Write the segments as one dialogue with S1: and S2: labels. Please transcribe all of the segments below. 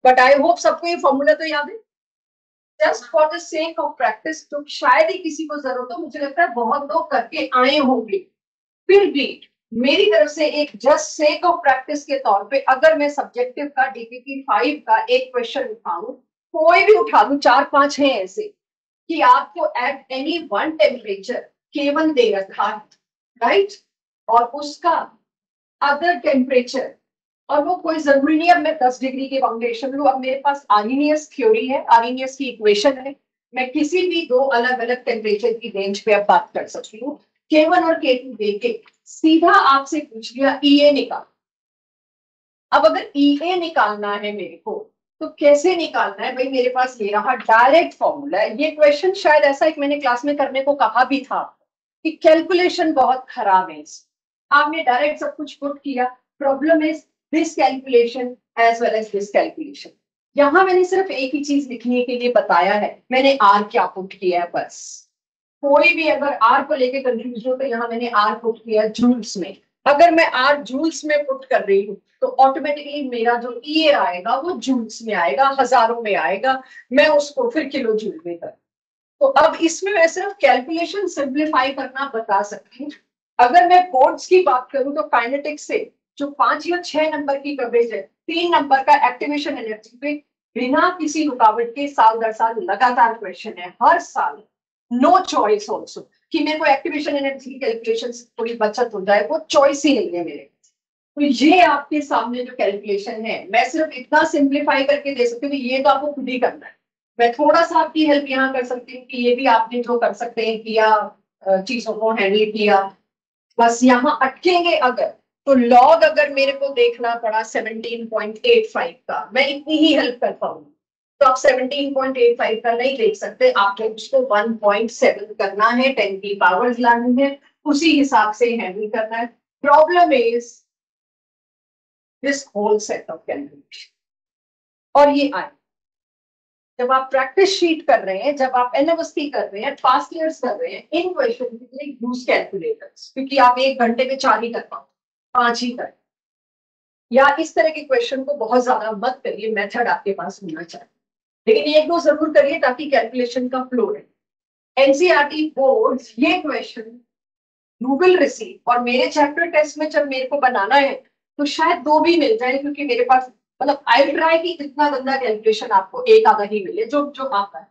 S1: But I hope सबको ये formula तो याद है। Just for the sake of practice, तो शायद ही किसी को जरूरत हो, मुझे लगता है बहुत लोग करके आए होंगे, फिर भी मेरी तरफ से एक जस्ट सेक ऑफ प्रैक्टिस के तौर पे अगर मैं सब्जेक्टिव का डीपीटी 5 का एक क्वेश्चन उठाऊं, कोई भी उठा लूं, 4-5 हैं ऐसे कि आपको एट एनी वन टेम्परेचर केवल दे रखा है, राइट, और उसका अदर टेम्परेचर, और वो कोई जरूरी नहीं अब मैं 10 डिग्री के फाउंडेशन लूं, अब मेरे पास आर्हीनियस थ्योरी है, आर्हीनियस की इक्वेशन है, मैं किसी भी दो अलग अलग टेम्परेचर की रेंज पे अब बात कर सकती हूँ, K1 और K2 देके सीधा आपसे पूछ लिया EA निकाल। अब अगर EA निकालना है मेरे को, तो कैसे निकालना है भाई, मेरे पास ये रहा डायरेक्ट फॉर्मूला है। ये क्वेश्चन शायद ऐसा एक मैंने क्लास में करने को कहा भी था कि कैलकुलेशन बहुत खराब है, आपने डायरेक्ट सब कुछ पुट किया, problem is this calculation as well as this calculation. यहां मैंने सिर्फ एक ही चीज लिखने के लिए बताया है, मैंने आर क्या पुट किया है बस। कोई भी अगर आर को लेके कंफ्यूज हो तो यहाँ मैंने आर पुट किया जूल्स में। अगर मैं आर जूल्स में पुट कर रही हूँ तो ऑटोमेटिकली मेरा जो ई आएगा वो जूल्स में आएगा, हजारों में आएगा, मैं उसको फिर किलो जूल में कर। तो अब इसमें मैं सिर्फ कैलकुलेशन सिंप्लीफाई करना बता सकती हूँ। अगर मैं बोर्ड्स की बात करूं तो काइनेटिक्स से जो 5 या 6 नंबर की कवरेज है, 3 नंबर का एक्टिवेशन एनर्जी पे बिना किसी रुकावट के साल दर साल लगातार क्वेश्चन है, हर साल, नो चॉइस ऑल्सो कि मेरे को एक्टिवेशन एनर्जी की कैलकुलेशन थोड़ी बचत हो जाए, वो चॉइस ही नहीं है मेरे। तो ये आपके सामने जो कैलकुलेशन है, मैं सिर्फ इतना सिंप्लीफाई करके दे सकती हूँ, ये तो आपको खुद ही करना है। मैं थोड़ा सा आपकी हेल्प यहाँ कर सकती हूँ कि ये भी आपने जो कर सकते हैं किया, चीजों को हैंडल किया, बस यहाँ अटकेंगे अगर, तो लॉग अगर मेरे को देखना पड़ा 17.85 का, मैं इतनी ही हेल्प कर पाऊंगी। तो आप 17.85 का नहीं देख सकते, आपको उसको 1.7 करना है, 10 की पावर्स लानी है, उसी हिसाब से हैंडल करना है। Problem is this whole set of calculation. और ये आए जब आप प्रैक्टिस शीट कर रहे हैं, जब आप एनएवएसटी कर रहे हैं, पास्ट ईयर्स कर रहे हैं, इन क्वेश्चन के लिए यूज कैलकुलेटर्स, क्योंकि आप 1 घंटे में 4 ही कर पाओ, 5 ही कर, या इस तरह के क्वेश्चन को बहुत ज्यादा मत करिए, मेथड आपके पास होना चाहिए, लेकिन एक दो जरूर करिए ताकि कैलकुलेशन का फ्लो रहे। एनसीईआरटी बोर्ड ये क्वेश्चन यू विल रिसीव, और मेरे चैप्टर टेस्ट में जब मेरे को बनाना है तो शायद 2 भी मिल जाए, क्योंकि मेरे पास मतलब आई ट्राई कि इतना गंदा कैलकुलेशन आपको एक आधा ही मिले जो जो आता है।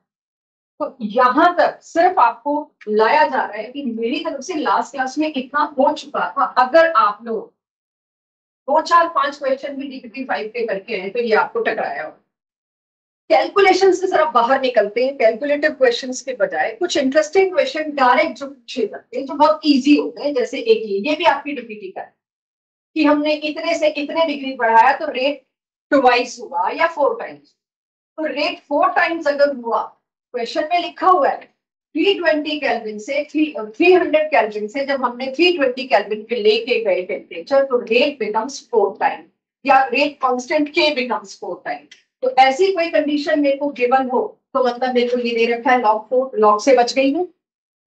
S1: तो यहां तक सिर्फ आपको लाया जा रहा है कि मेरी तरफ से लास्ट क्लास में इतना हो चुका था, अगर आप लोग 2 4 5 क्वेश्चन भी डीपीटी 5 के करके हैं तो ये आपको टकराया हो। कैलकुलेशन से जरा बाहर निकलते हैं, कैलकुलेटिव क्वेश्चंस के बजाय कुछ इंटरेस्टिंग क्वेश्चन डायरेक्ट जो पूछे जाते हैं, जो बहुत इजी होते हैं, जैसे एक ये भी आपकी डीपीटी का है कि हमने इतने से इतने डिग्री बढ़ाया तो रेट ट्वाइस हुआ या 4 टाइम्स। तो रेट 4 टाइम्स अगर हुआ, क्वेश्चन में लिखा हुआ है 320 केल्विन से 300 केल्विन से जब हमने 320 केल्विन पे लेके गए टेम्परेचर, तो रेट बिकम्स 4 टाइम, या रेट कांस्टेंट के बिकम्स 4 टाइम। तो ऐसी कोई कंडीशन मेरे को गिवन हो तो मतलब मेरे को ये दे रखा है log 4, log से बच गई हूँ,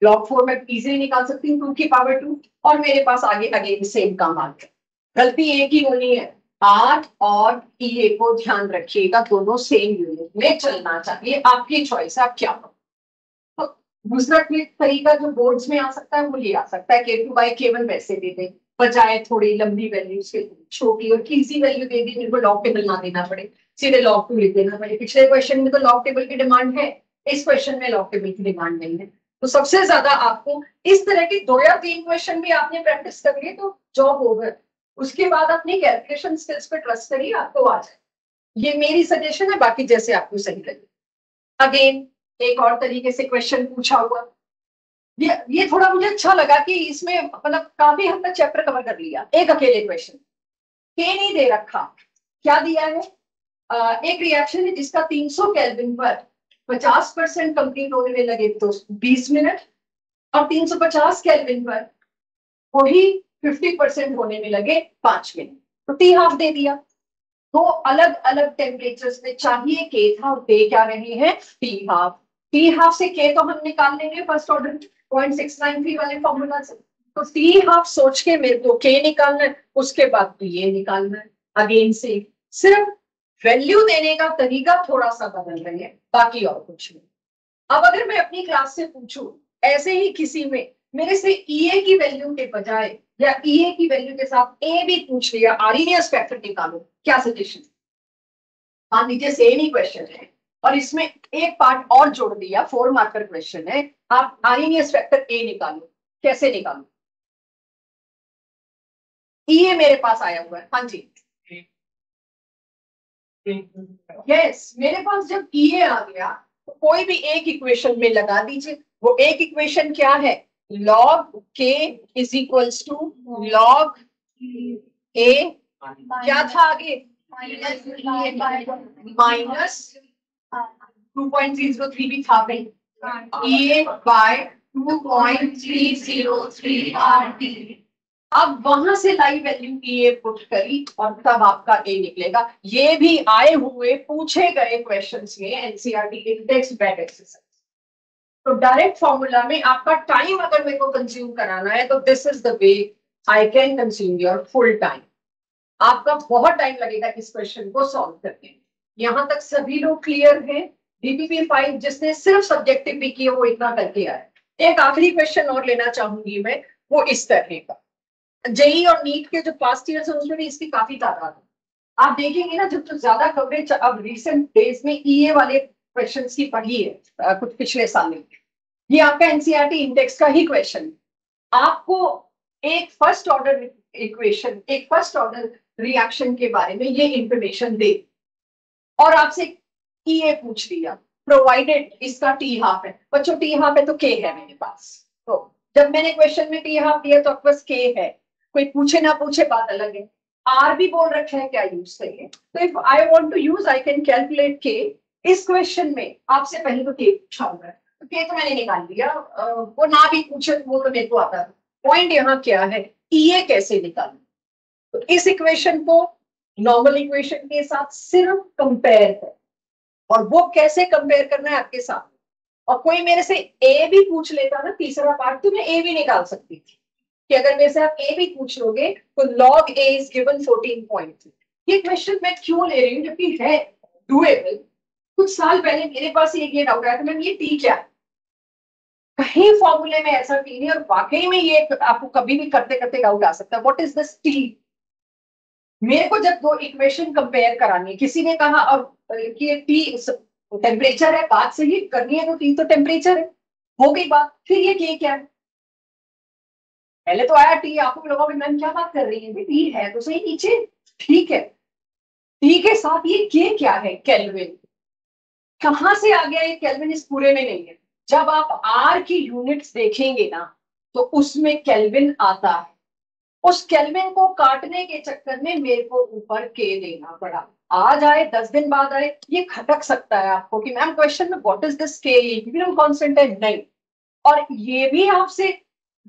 S1: log 4 में इजीली निकाल सकती हूँ 2 की पावर 2, और मेरे पास आगे अगेन सेम काम आ गया। गलती एक ही होनी है, आर और ईए को ध्यान रखिएगा, दोनों सेम यूनिट में चलना चाहिए, आपकी चॉइस है आप क्या करो। तो दूसरा तरीका जो बोर्ड्स में आ सकता है वो ये आ सकता है K2/K1 वैसे दे दें, बजाय थोड़ी लंबी वैल्यू से छोटी और इजी वैल्यू दे दी, मेरे को लॉग टेबल ना देना पड़े, सीधे लॉग 2 लिख देना पड़े। पिछले क्वेश्चन में तो लॉग टेबल की डिमांड है, इस क्वेश्चन में लॉग टेबल की डिमांड नहीं है। तो सबसे ज्यादा आपको इस तरह की 2 या 3 क्वेश्चन भी आपने प्रैक्टिस कर लिए तो जॉब ओवर। उसके बाद अपनी कैलकुलेशन स्किल्स पे ट्रस्ट करिए, आपको आ जाए। ये मेरी सजेशन है, बाकी जैसे आपको सही लगे। अगेन एक और तरीके से क्वेश्चन पूछा हुआ, ये थोड़ा मुझे अच्छा लगा कि इसमें मतलब काफी हद तक चैप्टर कवर कर लिया एक अकेले क्वेश्चन। के नहीं दे रखा, क्या दिया है, एक रिएक्शन है जिसका 300 केल्विन पर 50% कंप्लीट होने में लगे तो 20 मिनट, और 350 केल्विन पर वही 50% होने में लगे 5 मिनट, तो टी हाफ दे दिया। दो अलग अलग टेम्परेचर्स में चाहिए के था, और दे क्या रहे हैं टी हाफ। टी हाफ से के तो हम निकाल लेंगे फर्स्ट ऑर्डर 0.693 वाले फॉर्मूला से, तो टी हाफ सोच के मेरे को के निकालना है, उसके बाद तो ये निकालना है। अगेन से सिर्फ वैल्यू देने का तरीका थोड़ा सा बदल रही है, बाकी और कुछ नहीं। अब अगर मैं अपनी क्लास से पूछूं ऐसे ही किसी में मेरे से ईए की वैल्यू के बजाय या ईए की वैल्यू के साथ ए भी पूछ लिया, आर्हीनियस फैक्टर निकालो, क्या सजेशन? हाँ, नीचे सेम ही क्वेश्चन है और इसमें एक पार्ट और जोड़ दिया, 4 मार्कर क्वेश्चन है, आप आर्हीनियस फैक्टर ए निकालो, कैसे निकालो? ईए मेरे पास आया हुआ है, हाँ जी, यस मेरे पास जब ईए आ गया तो कोई भी एक इक्वेशन में लगा दीजिए। वो एक इक्वेशन क्या है? लॉग के इज इक्वल्स टू लॉग ए, क्या था आगे? माइनस 2.003 भी था भाई, ए बाय 2.303 RT। अब वहां से लाइव वैल्यू की ए पुट करी और तब आपका ए निकलेगा। ये भी आए हुए पूछे गए क्वेश्चंस में एनसीईआरटी के टेक्स्ट बैक एक्सरसाइज। तो डायरेक्ट फॉर्मूला में आपका टाइम अगर मेरे को कंज्यूम कराना है तो this is the way I can consume your full time. आपका बहुत टाइम लगेगा इस क्वेश्चन को सॉल्व करने में। यहां तक सभी लोग क्लियर हैं? डीपीपी 5 जिसने सिर्फ सब्जेक्टिव भी किया वो इतना करके आया। एक आखिरी क्वेश्चन और लेना चाहूंगी मैं, वो इस तरह का। जेई और नीट के जो पास्ट ईयर्स है उसमें भी इसकी काफी तादाद है। आप देखेंगे ना, जब तो ज्यादा कवरेज अब रिसेंट डेज में ईए वाले क्वेश्चंस की पढ़ी है, कुछ पिछले साल में। ये आपका एनसीईआरटी इंडेक्स का ही क्वेश्चन। आपको एक फर्स्ट ऑर्डर इक्वेशन, एक फर्स्ट ऑर्डर रिएक्शन के बारे में ये इंफॉर्मेशन दे और आपसे ईए पूछ लिया, प्रोवाइडेड इसका टी हाफ है। बच्चों टी हाफ है तो के है मेरे पास, तो जब मैंने क्वेश्चन में टी हाफ दिया तो आपके पास के है, कोई पूछे ना पूछे बात अलग है। आर भी बोल रखे हैं, क्या यूज करिए? तो if I want to use I can calculate के। इस क्वेश्चन में आपसे पहले तो के पूछा हुआ है, तो के तो मैंने निकाल दिया, वो ना भी पूछे वो तो मेरे को आता है। पॉइंट यहाँ क्या है, ईए कैसे निकालूं? तो इस इक्वेशन को नॉर्मल इक्वेशन के साथ सिर्फ कंपेयर कर, और वो कैसे कंपेयर करना है आपके साथ। और कोई मेरे से ए भी पूछ लेता ना तीसरा पार्ट, तो मैं ए भी निकाल सकती थी कि अगर मेरे से आप ए भी पूछ लोगे तो लॉग ए इज गिवन 14.3। ये क्वेश्चन मैं क्यों ले रही हूँ जबकि है डुएबल। कुछ साल पहले मेरे पास ये डाउट आया था, मैम ये टी क्या है? कहीं फॉर्मूले में ऐसा टी नहीं, और वाकई में ये आपको कभी भी करते करते डाउट आ सकता है, व्हाट इज दिस टी? मेरे को जब दो इक्वेशन कंपेयर करानी है, किसी ने कहा और कि टी टेम्परेचर है, बात सही करनी है तो टी तो टेम्परेचर है, हो गई बात। फिर ये के क्या है? पहले तो आया टी, आपको भी लगा मैम क्या बात कर रही है, टी है तो सही नीचे, ठीक है। टी के साथ ये के क्या है? केल्विन। कहां से आ गया ये केल्विन? इस पूरे में नहीं है। जब आप आर की यूनिट्स देखेंगे ना तो उसमें केल्विन आता है। उस केल्विन को काटने के चक्कर में मेरे को ऊपर के देना पड़ा। आज आए 10 दिन बाद आए, ये खटक सकता है आपको कि मैम क्वेश्चन में व्हाट इज दिस के, इक्विलिब्रियम कांस्टेंट है नहीं। और ये भी आपसे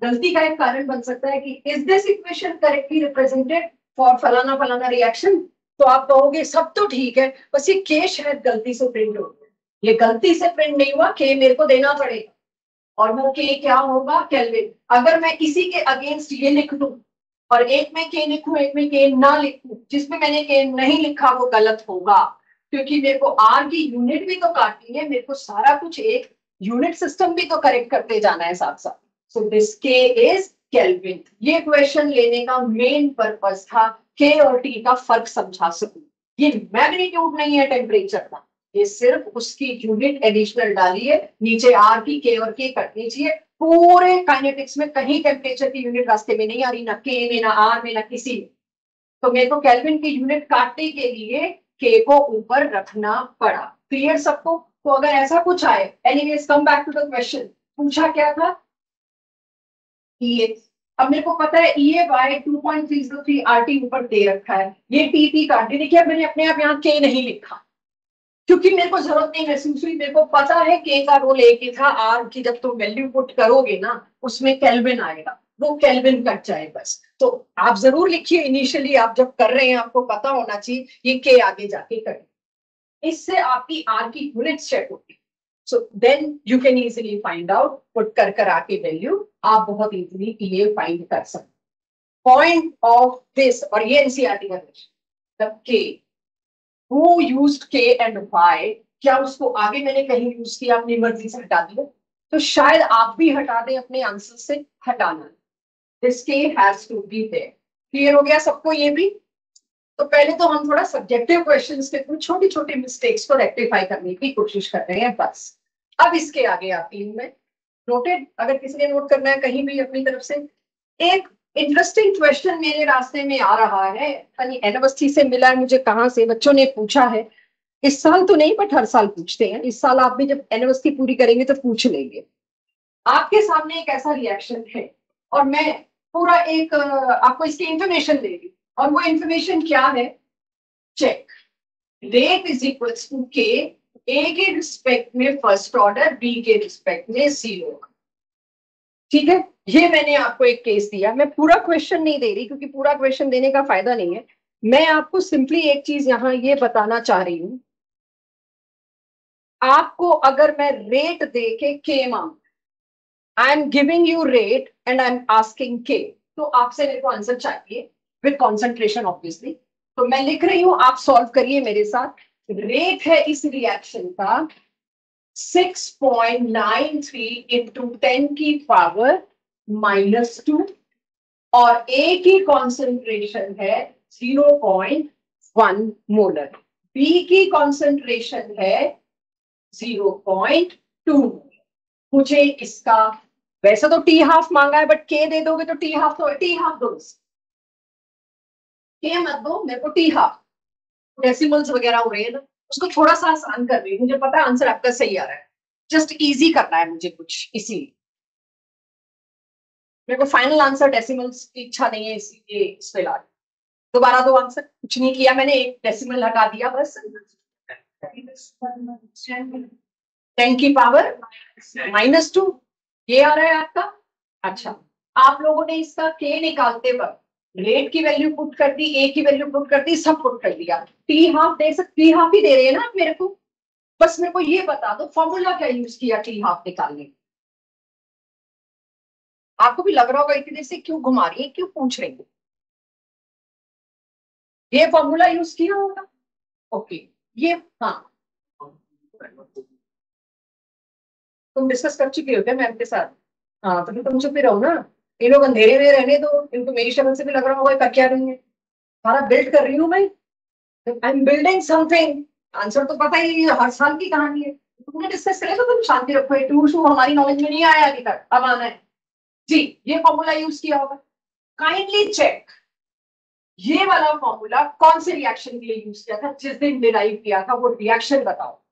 S1: गलती का एक कारण बन सकता है कि is this equation correctly represented for फलाना फलाना रिएक्शन। तो आप कहोगे सब तो ठीक है, बस ये के शायद गलती से प्रिंट हो गया। ये गलती से प्रिंट नहीं हुआ, के मेरे को देना पड़ेगा, और वो के क्या होगा? केल्विन। अगर मैं किसी के अगेंस्ट ये लिख दूं और एक में के लिखूं एक में के ना लिखूं, जिसमें मैंने के नहीं लिखा वो गलत होगा, क्योंकि मेरे को आर की यूनिट भी तो काटनी है, मेरे को सारा कुछ एक यूनिट सिस्टम भी तो करेक्ट करते जाना है साथ साथ। सो दिस के इज केल्विन। ये क्वेश्चन लेने का मेन पर्पस था के और टी का फर्क समझा सकूं। ये मैग्नीट्यूड नहीं है टेम्परेचर का, ये सिर्फ उसकी यूनिट एडिशनल डाली है, नीचे आर की के और के कटनी चाहिए। पूरे काइनेटिक्स में कहीं टेम्परेचर की यूनिट रास्ते में नहीं आ रही, ना के में ना आर में ना किसी में। तो मेरे को केल्विन की यूनिट काटने के लिए के को ऊपर रखना पड़ा। क्लियर सबको? तो अगर ऐसा कुछ आए, anyways come back to the question, पूछा क्या था? ईए। अब मेरे को पता है ईए बाय 2.303 आरटी ऊपर दे रखा है, ये टी काट दी। देखिए मैंने अपने आप यहाँ के नहीं लिखा क्योंकि मेरे को जरूरत नहीं महसूस हुई। मेरे को पता है के का रोल एक ही था, आर की जब तुम वैल्यू पुट करोगे ना उसमें केल्विन आएगा, वो केल्विन कट जाए बस। तो आप जरूर लिखिए, इनिशियली आप जब कर रहे हैं आपको पता होना चाहिए ये के आगे जाके करें, इससे आपकी आर की यूनिट सेट होगी। So then you can easily find out, put कर आके वैल्यू आप बहुत इजीली ये फाइंड कर सकते। पॉइंट ऑफ दिस, और ये एनसीईआरटी का क्वेश्चन, के हु यूज्ड के एंड व्हाई, क्या उसको आगे मैंने कहीं यूज किया, अपनी मर्जी से हटा दिया? तो शायद आप भी हटा दें अपने आंसर से, हटाना, this K has to be there. Clear हो गया सबको ये भी? तो पहले तो हम थोड़ा सब्जेक्टिव क्वेश्चंस के थ्रू छोटी छोटी मिस्टेक्स को रेक्टिफाई करने की कोशिश कर रहे हैं बस। अब इसके आगे आती हूँ मैं। नोटेड? अगर किसी ने नोट करना है कहीं भी अपनी तरफ से। एक इंटरेस्टिंग क्वेश्चन मेरे रास्ते में आ रहा है, यूनिवर्सिटी से मिला है मुझे, कहाँ से बच्चों ने पूछा है, इस साल तो नहीं बट हर साल पूछते हैं, इस साल आप भी जब यूनिवर्सिटी पूरी करेंगे तो पूछ लेंगे। आपके सामने एक ऐसा रिएक्शन है और मैं पूरा एक आपको इसकी इंफॉर्मेशन दे रही, और वो इंफॉर्मेशन क्या है? Check. Rate is equals to K, A के रिस्पेक्ट में फर्स्ट ऑर्डर, बी के रिस्पेक्ट में जीरो। ठीक है, ये मैंने आपको एक केस दिया, मैं पूरा क्वेश्चन नहीं दे रही क्योंकि पूरा क्वेश्चन देने का फायदा नहीं है। मैं आपको सिंपली एक चीज यहां ये बताना चाह रही हूं, आपको अगर मैं रेट दे के मांग, I am giving you rate and I am asking के, तो आपसे मेरे को आंसर चाहिए विद कॉन्सेंट्रेशन ऑब्वियसली। तो मैं लिख रही हूं, आप सॉल्व करिए मेरे साथ। रेट है इस रिएक्शन का 6.93 इंटू 10 की पावर -2, और ए की कॉन्सेंट्रेशन है 0.1 मोलर, बी की कॉन्सेंट्रेशन है 0.2। मुझे इसका, वैसे तो टी हाफ मांगा है बट के दे दोगे तो टी हाफ, तो टी हाफ दो, के मत दो मेरे को, टी हाफ। डेसिमल्स वगैरह हो रहे हैं ना, उसको थोड़ा सा आसान कर रही हूँ, मुझे पता है आंसर आपका सही आ रहा है, जस्ट इजी करना है मुझे कुछ, इसीलिए मेरे को फाइनल आंसर डेसिमल्स की इच्छा नहीं है, इसीलिए इस पे ला, दोबारा दो आंसर, कुछ नहीं किया मैंने, एक डेसिमल हटा दिया बस। 10 की पावर -2, ये आ रहा है आपका। अच्छा, आप लोगों ने इसका के निकालते वक्त रेट की वैल्यू पुट कर दी, ए की वैल्यू पुट कर दी, सब पुट कर दिया, टी हाफ दे सकते, टी हाफ ही दे रहे हैं ना आप मेरे को, बस मेरे को ये बता दो फॉर्मूला क्या यूज किया टी हाफ निकालने। आपको भी लग रहा होगा इतने से क्यों घुमा रही है, क्यों पूछ रही है, ये फॉर्मूला यूज किया होगा। ओके, ये, हाँ, तुम डिस्कस कर चुके हो क्या मैम के साथ? हाँ, तो फिर तुम चुप ही रहो ना, ये लोग अंधेरे में रहने दो, इनको मेरी शक्ल से भी लग रहा होगा कर क्या रही है, सारा बिल्ड कर रही हूँ मैं, I am building something. Answer तो पता ही है, हर साल की कहानी है, तुमने डिस्कस करे तो तुम शांति रखो, ये टू शू हमारी नॉलेज में नहीं आया अभी तक, अब आना है जी। ये फॉर्मूला यूज किया होगा, काइंडली चेक ये वाला फॉर्मूला कौन से रिएक्शन के लिए यूज किया था, जिस दिन डिराइव किया था वो रिएक्शन बताओ।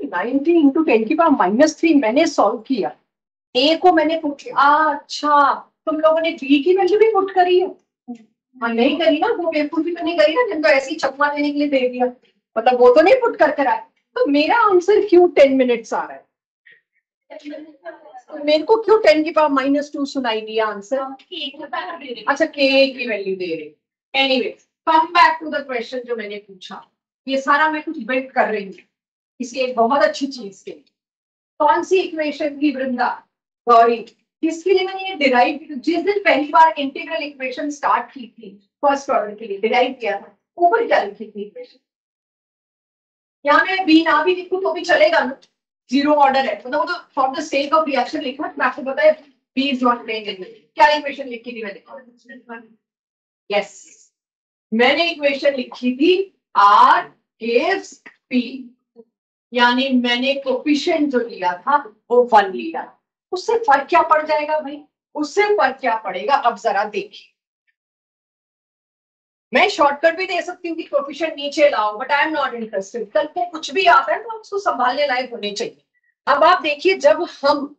S1: नाइनटी इंटू 10 की पावर -3 मैंने सॉल्व किया, ए को मैंने पुट किया, अच्छा तुम लोगों ने बी की वैल्यू भी पुट करी है? हाँ, नहीं करी ना, वो बेवकूफी तो नहीं करी ना जिनको ऐसे ही चकमा देने के लिए दे दिया, मतलब वो तो नहीं पुट कर कर आए। तो मेरा आंसर क्यों 10 मिनट्स आ रहा है, तो मेरे को क्यों 10 की पावर -2 सुनाई दिया आंसर? अच्छा, के की वैल्यू दे रहे। Anyway, come back to the question जो मैंने पूछा, ये सारा मैं कुछ बिल्ड कर रही हूँ, इसकी एक बहुत अच्छी चीज के, कौन सी इक्वेशन की वृंदा गौरी, किसके लिए मैंने ये डिराइव की, जिस दिन पहली बार इंटीग्रल इक्वेशन स्टार्ट की थी फर्स्ट ऑर्डर के लिए डिराइव किया था, ऊपर क्या लिखी थी इक्वेशन? यहाँ मैं बी ना भी लिखूं तो भी चलेगा ना, जीरो ऑर्डर है, मतलब वो तो for the sake of reaction लिखा, मैं आपको पता है B is not playing in, क्या इक्वेशन लिखी थी मैंने? यस, मैंने इक्वेशन लिखी थी आर गिव्स पी, यानी मैंने कोफिशिएंट जो लिया था वो 1 लिया, उससे फर्क क्या पड़ जाएगा भाई, उससे फर्क क्या पड़ेगा, अब जरा देखिए, मैं शॉर्टकट भी दे सकती हूँ कि कोफिशिएंट नीचे लाओ, but I am not interested, कल को कुछ भी आता है तो उसको संभालने लायक होने चाहिए। अब आप देखिए, जब हम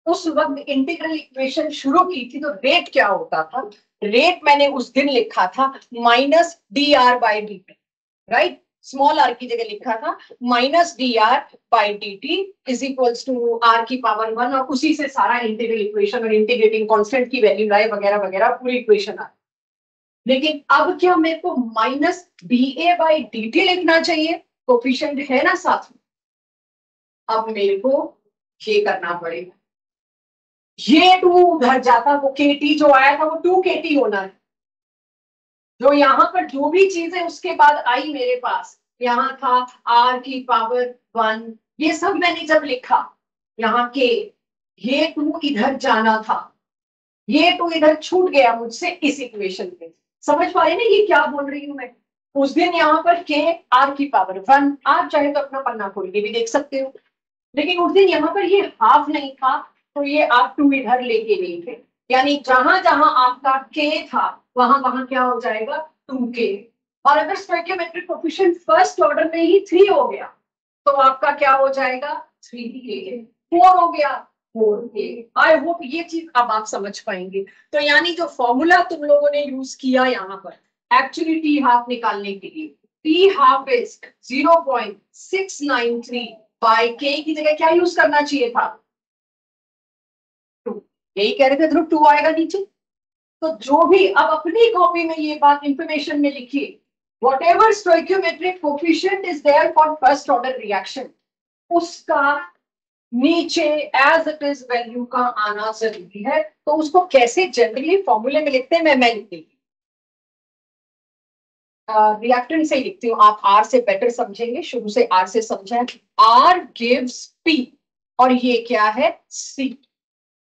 S1: उस वक्त इंटीग्रल इक्वेशन शुरू की थी तो रेट क्या होता था, रेट मैंने उस दिन लिखा था -dr/dt, राइट, स्मॉल आर की जगह लिखा था -dr/dt is equals to r की पावर 1, और उसी से सारा इंटीग्रल इक्वेशन और इंटीग्रेटिंग कांस्टेंट की वैल्यू लाए वगैरह वगैरह पूरी इक्वेशन आ। लेकिन अब क्या मेरे को -da/dt लिखना चाहिए, कोफिशिएंट है ना साथ में, अब मेरे को ये करना पड़ेगा, ये 2 उधर जाता, वो KT जो आया था वो 2KT होना है। जो यहाँ पर जो भी चीज है उसके बाद आई मेरे पास, यहाँ था R⁻1, ये सब मैंने जब लिखा यहाँ के, ये 2 इधर जाना था, ये 2 इधर छूट गया मुझसे इस इक्वेशन में। समझ पा रहे ना ये क्या बोल रही हूं मैं? उस दिन यहाँ पर K⁻1, आप चाहे तो अपना पन्ना खोल के भी देख सकते हो, लेकिन उस दिन यहाँ पर ये हाफ नहीं था, तो ये आप 2 इधर लेके नहीं थे, यानी जहां जहां आपका K था वहां वहां क्या हो जाएगा 2K। और अगर स्टोइकियोमेट्रिक कोएफिशिएंट फर्स्ट ऑर्डर में ही 3 हो गया तो आपका क्या हो जाएगा 3K, 4 हो गया 4K। आई होप ये चीज अब आप समझ पाएंगे। तो यानी जो फॉर्मूला तुम लोगों ने यूज किया यहाँ पर एक्चुअली टी हाफ निकालने के लिए, T half is 0.693 by K की जगह क्या यूज करना चाहिए था 2, यही कह रहे थे, ध्रुव 2 आएगा नीचे। तो जो भी अब अपनी कॉपी में ये बात इंफॉर्मेशन में लिखिए, whatever stoichiometric coefficient is there for first order reaction, उसका नीचे एज इट इज वैल्यू का आना जरूरी है। तो उसको कैसे जनरली फॉर्मूले में लिखते हैं मैं लिखती रिएक्टेंट से लिखती हूँ, आप आर से बेटर समझेंगे, शुरू से आर से समझें। आर गिव्स पी और ये क्या है सी,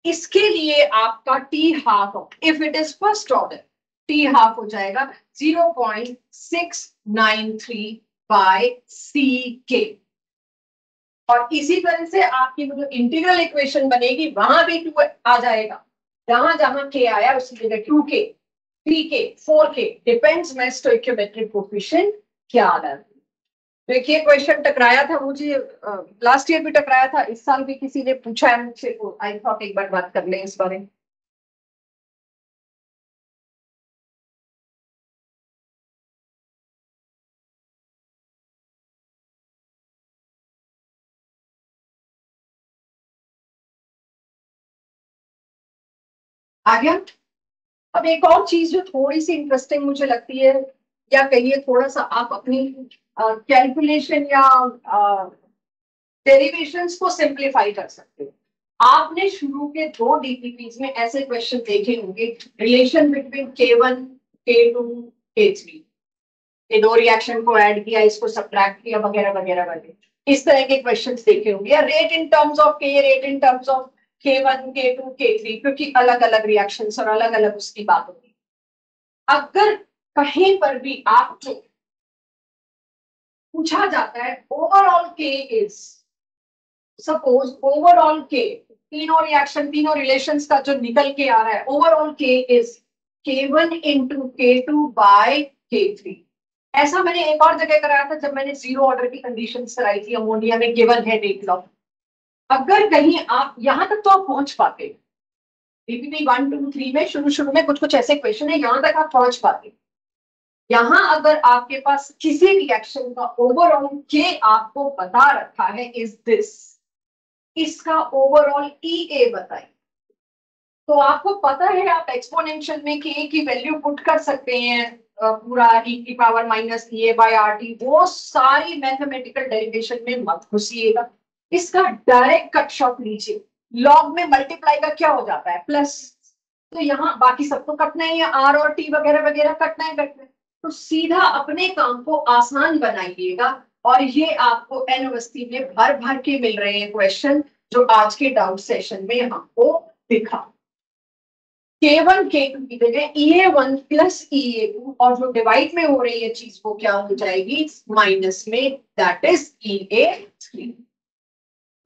S1: इसके लिए आपका T half, if it is first order, T half हो जाएगा 0.693 बाय सी के। और इसी तरह से आपकी मतलब इंटीग्रल इक्वेशन बनेगी, वहां भी 2 आ जाएगा, जहां जहां के आया उसकी जगह 2K, 3K, 4K, डिपेंड्स मैं स्टोइकियोमेट्रिक कोएफिशिएंट क्या आ रहा है। देखिए क्वेश्चन टकराया था मुझे, लास्ट ईयर भी टकराया था, इस साल भी किसी ने पूछा है मुझसे, तो आई थॉट एक बार बात कर लें इस बारे में। आ गया। अब एक और चीज जो थोड़ी सी इंटरेस्टिंग मुझे लगती है, या कहिए थोड़ा सा आप अपनी कैलकुलेशन या डेरिवेशंस को सिंप्लीफाई कर सकते हो। आपने शुरू के 2 डीपीपीज में ऐसे क्वेश्चन देखे होंगे, relation between K1, K2, K3, ये 2 रिएक्शन को ऐड किया, इसको सब्ट्रैक्ट किया, वगैरह वगैरह वगैरह, इस तरह के क्वेश्चंस देखे होंगे, या rate in terms of K, rate in terms of K1, K2, K3, क्योंकि अलग अलग रिएक्शंस और अलग अलग उसकी बात होगी। अगर कहीं पर भी आपको पूछा जाता है overall K is, suppose overall K, तीनों रिएक्शन तीनों रिलेशंस का जो निकल के आ रहा है, overall K is K1 into K2 by K3। ऐसा मैंने एक और जगह कराया था जब मैंने 0 ऑर्डर की कंडीशन कराई थी अमोनिया में, गिवन है रेट लॉ। अगर कहीं आप यहां तक तो आप पहुंच पाते, डीपीपी 1, 2, 3 में शुरू शुरू में कुछ कुछ ऐसे क्वेश्चन है यहां तक आप पहुंच पाते। यहां अगर आपके पास किसी रिएक्शन का ओवरऑल के आपको बता रखा है इज दिस, इसका ओवरऑल EA बताइए, तो आपको पता है आप एक्सपोनेंशियल में के की वैल्यू पुट कर सकते हैं, पूरा e⁻−EA/RT, वो सारी मैथमेटिकल डेरिवेशन में मत घुसिएगा, इसका डायरेक्ट कट शॉट लीजिए। लॉग में मल्टीप्लाई का क्या हो जाता है प्लस, तो यहाँ बाकी सबको कटना है, या R और T वगैरह वगैरह कटना है तो सीधा अपने काम को आसान बनाइएगा। और ये आपको यूनिवर्सिटी में भर भर के मिल रहे हैं क्वेश्चन, जो आज के डाउट सेशन में हमको दिखा। K1 K2 की जगह EA1 प्लस EA2, और जो डिवाइड में हो रही है चीज वो क्या हो जाएगी माइनस में, दैट इज EA3।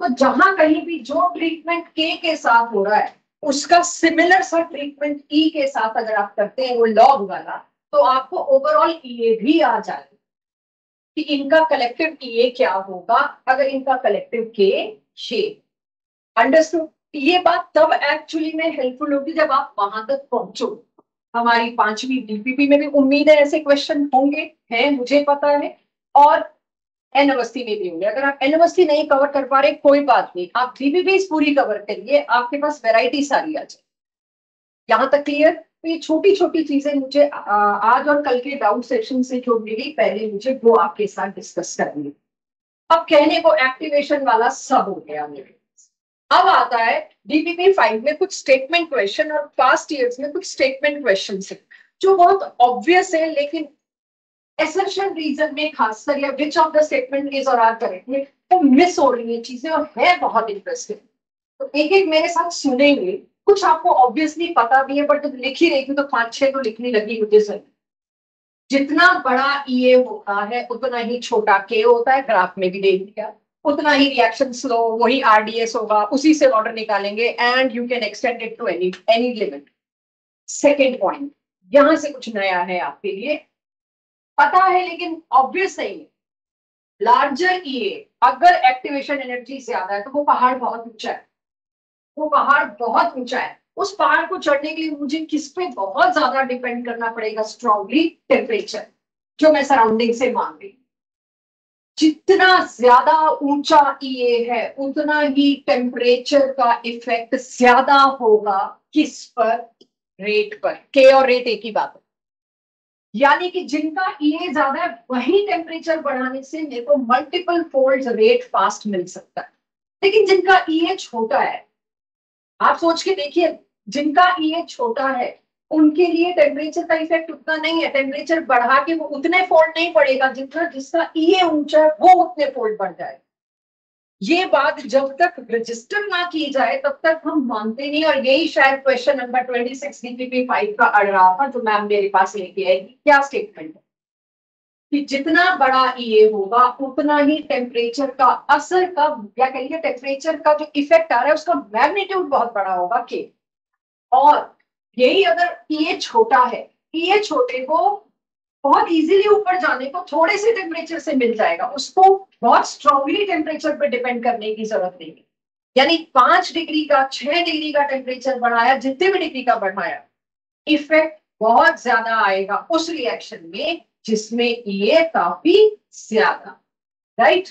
S1: तो जहां कहीं भी जो ट्रीटमेंट K के साथ हो रहा है उसका सिमिलर सा ट्रीटमेंट E के साथ अगर आप करते हैं वो लॉग वाला, तो आपको ओवरऑल EA भी आ जाएगा कि इनका कलेक्टिव EA क्या होगा अगर इनका कलेक्टिव K शेप। अंडरस्टूड? ये बात तब एक्चुअली में हेल्पफुल होगी जब आप वहां तक पहुंचो। हमारी 5वीं डीपीपी में भी उम्मीद है ऐसे क्वेश्चन होंगे, हैं मुझे पता है, और एनवर्सिटी में भी होंगे। अगर आप एनवर्सिटी नहीं कवर कर पा रहे कोई बात नहीं, आप डीपीपी पूरी कवर करिए, आपके पास वैरायटी सारी आ जाए। यहाँ तक क्लियर? तो ये छोटी छोटी चीजें मुझे आज और कल के डाउट सेशन से जो मिली, पहले मुझे वो आपके साथ डिस्कस करनी है। अब कहने को एक्टिवेशन वाला सब हो गया मेरे पास। अब आता है डीपीपी 5 में कुछ स्टेटमेंट क्वेश्चन और पास्ट ईयर्स में कुछ स्टेटमेंट क्वेश्चन है जो बहुत ऑब्वियस है, लेकिन एसेंशियल रीजन में खासकर या which of the statement is और आर करेक्ट में तो मिस हो रही है चीजें और है बहुत इंटरेस्टिंग। तो एक एक मेरे साथ सुनेंगे, कुछ आपको ऑब्वियसली पता भी है, बट जब लिख ही रही थी तो 5-6 तो लिखने लगी मुझे सर। जितना बड़ा ईए होता है उतना ही छोटा के होता है, ग्राफ में भी देख दिया। उतना ही रिएक्शन स्लो, वही आरडीएस होगा, उसी से ऑर्डर निकालेंगे and you can extend it to any any limit. Second point, यहां से कुछ नया है आपके लिए, पता है लेकिन ऑब्वियस नहीं है। लार्जर ईए अगर एक्टिवेशन एनर्जी ज्यादा है तो वो पहाड़ बहुत ऊंचा है, वो पहाड़ बहुत ऊंचा है। उस पहाड़ को चढ़ने के लिए मुझे किस पे बहुत ज्यादा डिपेंड करना पड़ेगा, स्ट्रॉन्गली टेम्परेचर जो मैं सराउंडिंग से मान रही। जितना ज्यादा ऊंचा ईए है उतना ही टेम्परेचर का इफेक्ट ज्यादा होगा, किस पर, रेट पर। के और रेट एक ही बात है, यानी कि जिनका ईए ज्यादा है वही टेम्परेचर बढ़ाने से मेरे को मल्टीपल फोल्ड रेट फास्ट मिल सकता है। लेकिन जिनका ईए छोटा है, आप सोच के देखिए, जिनका ईए छोटा है उनके लिए टेम्परेचर का इफेक्ट उतना नहीं है। टेम्परेचर बढ़ा के वो उतने फोल्ड नहीं पड़ेगा जितना जिसका ईए ऊंचा है वो उतने फोल्ड बढ़ जाए। ये बात जब तक रजिस्टर ना की जाए तब तक हम मानते नहीं, और यही शायद क्वेश्चन नंबर 26 डीपीपी 5 का अड़ रहा था जो मैम मेरे पास लेके आएगी। क्या स्टेटमेंट है कि जितना बड़ा ईए होगा उतना ही टेम्परेचर का असर का, या कहिए टेम्परेचर का जो इफेक्ट आ रहा है उसका मैग्नीट्यूड बहुत बड़ा होगा के। और यही अगर ईए छोटा है, ईए छोटे को बहुत इजीली ऊपर जाने को थोड़े से टेम्परेचर से मिल जाएगा, उसको बहुत स्ट्रांगली टेम्परेचर पे डिपेंड करने की जरूरत नहीं है। यानी 5 डिग्री का 6 डिग्री का टेम्परेचर बढ़ाया, जितने भी डिग्री का बढ़ाया, इफेक्ट बहुत ज्यादा आएगा उस रिएक्शन में जिसमें ये काफी ज्यादा। राइट।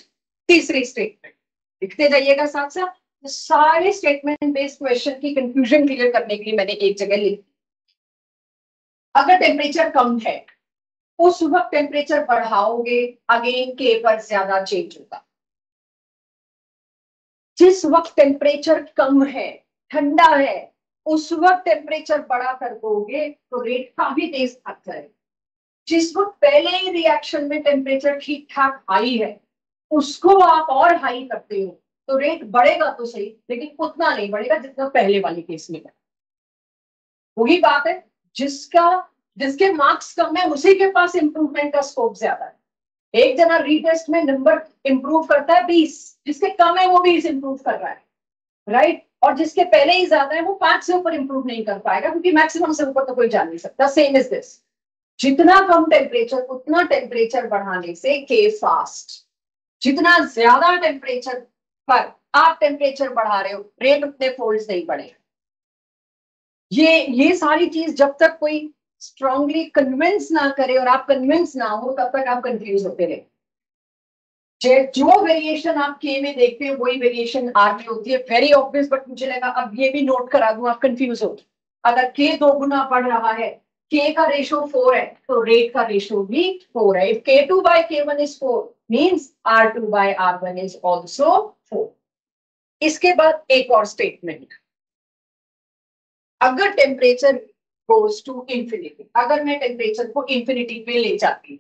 S1: तीसरी स्टेटमेंट लिखते जाइएगा साथ साथ। तो सारे स्टेटमेंट बेस्ड क्वेश्चन की कंफ्यूजन क्लियर करने के लिए मैंने एक जगह लिखी, अगर टेम्परेचर कम है उस वक्त टेम्परेचर बढ़ाओगे, अगेन के पर ज्यादा चेंज होगा। जिस वक्त टेम्परेचर कम है, ठंडा है, उस वक्त टेम्परेचर बढ़ा कर दोगे तो रेट काफी तेज भाग जाएगा। जिस वक्त पहले ही रिएक्शन में टेम्परेचर ठीक ठाक हाई है उसको आप और हाई करते हो तो रेट बढ़ेगा तो सही, लेकिन उतना नहीं बढ़ेगा जितना पहले वाले केस में बढ़ा। वही बात है, जिसका जिसके मार्क्स कम है उसी के पास इंप्रूवमेंट का स्कोप ज्यादा है। एक जना रीटेस्ट में नंबर इंप्रूव करता है 20, जिसके कम है वो 20 इंप्रूव कर रहा है। राइट। और जिसके पहले ही ज्यादा है वो 5 से ऊपर इंप्रूव नहीं कर पाएगा क्योंकि मैक्सिमम से ऊपर तो कोई जा नहीं सकता। सेम इज दिस, जितना कम टेम्परेचर उतना टेम्परेचर बढ़ाने से के फास्ट। जितना ज्यादा टेम्परेचर पर आप टेम्परेचर बढ़ा रहे हो रेट उतने फोल्ड्स नहीं बढ़े। ये सारी चीज जब तक कोई स्ट्रांगली कन्विंस ना करे और आप कन्विंस ना हो तब तक आप कंफ्यूज होते रहे। जो वेरिएशन आप के में देखते हैं वही वेरिएशन आर में होती है, वेरी ऑब्वियस, बट मुझे लगा अब ये भी नोट करा दूं, आप कंफ्यूज हो। अगर के 2 गुना बढ़ रहा है, के का रेशो 4 है तो रेट का रेशो भी 4 है। If K2 by K1 is 4 means R2 by R1 is also 4। इसके बाद एक और स्टेटमेंट, अगर टेम्परेचर गोज टू इंफिनिटी, अगर मैं टेम्परेचर को इंफिनिटी पे ले जाती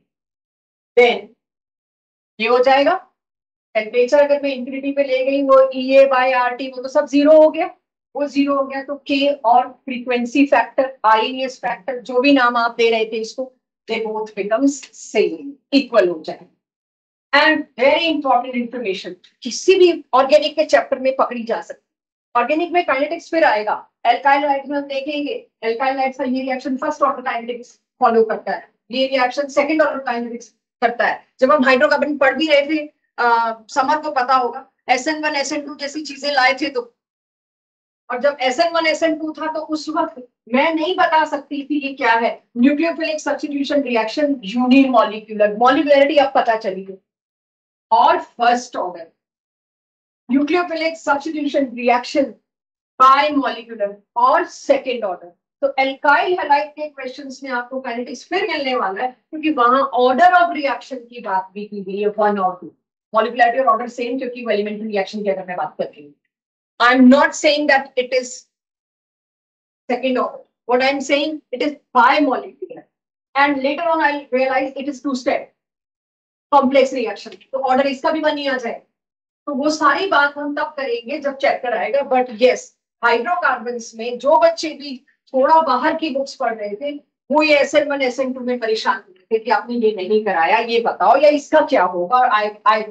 S1: देन ये हो जाएगा। टेम्परेचर अगर मैं इंफिनिटी पे ले गई वो EA बाय RT वो तो सब जीरो हो गया, वो जीरो हो गया तो K और फ्रीक्वेंसी फैक्टर, आईएनएस फैक्टर, जो भी नाम आप दे रहे थे इसको, they both becomes same, equal हो जाए। एंड वेरी इंपॉर्टेंट इंफॉर्मेशन किसी भी ऑर्गेनिक के चैप्टर में पकड़ी जा सकती है। ऑर्गेनिक में काइनेटिक्स फिर आएगा, एल्काइल लाइट में हम देखेंगे एल्काइल लाइट का ये reaction first order kinetics follow करता है, ये रिएक्शन सेकंड ऑर्डर काइनेटिक्स करता है। जब हम हाइड्रोकार्बन पढ़ भी रहे थे, समर को पता होगा, SN1 SN2 जैसी चीजें लाए थे तो, और जब SN1 SN2 था तो उस वक्त मैं नहीं बता सकती थी ये क्या है। Nucleophilic substitution reaction, unimolecular, molecularity अब पता चली है। और first order nucleophilic substitution reaction by molecular, और सेकेंड ऑर्डर। तो एल्काइल हैलाइड के क्वेश्चंस में आपको काइनेटिक्स फिर मिलने वाला है क्योंकि वहां ऑर्डर ऑफ रिएक्शन की बात भी की गई है 1 और 2। मॉलिक्युलरिटी और ऑर्डर सेम, क्योंकि वो एलिमेंट्री रिएक्शन की अगर मैं बात कर रही हूँ. I am not saying that it is second order. What I'm saying, it is bimolecular, and later on I'll realize it is two-step complex reaction. तो order इसका भी बनी आ जाए. तो वो सारी बात हम तब करेंगे जब चैप्टर आएगा. बट यस, हाइड्रोकार्बन्स में जो बच्चे भी थोड़ा बाहर की बुक्स पढ़ रहे थे, वो ये SN1 SN2 में परेशान हो रहे थे कि आपने ये नहीं कराया, ये बताओ या इसका क्या होगा. और आई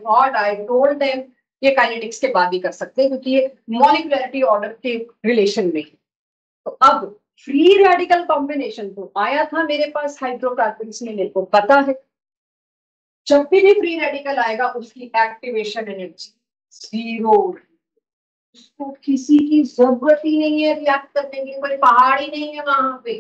S1: टोल्ड देम ये काइनेटिक्स के बाद भी कर सकते हैं, क्योंकि ये मॉलिक्युलरिटी ऑर्डर के रिलेशन में. तो अब फ्री रेडिकल कॉम्बिनेशन तो आया था मेरे पास हाइड्रोकार्बन्स में, मेरे को पता है जब भी फ्री रेडिकल आएगा उसकी एक्टिवेशन एनर्जी जीरो. उसको किसी की जरूरत ही नहीं है रिएक्ट करने की, कोई पहाड़ ही नहीं है वहां पे.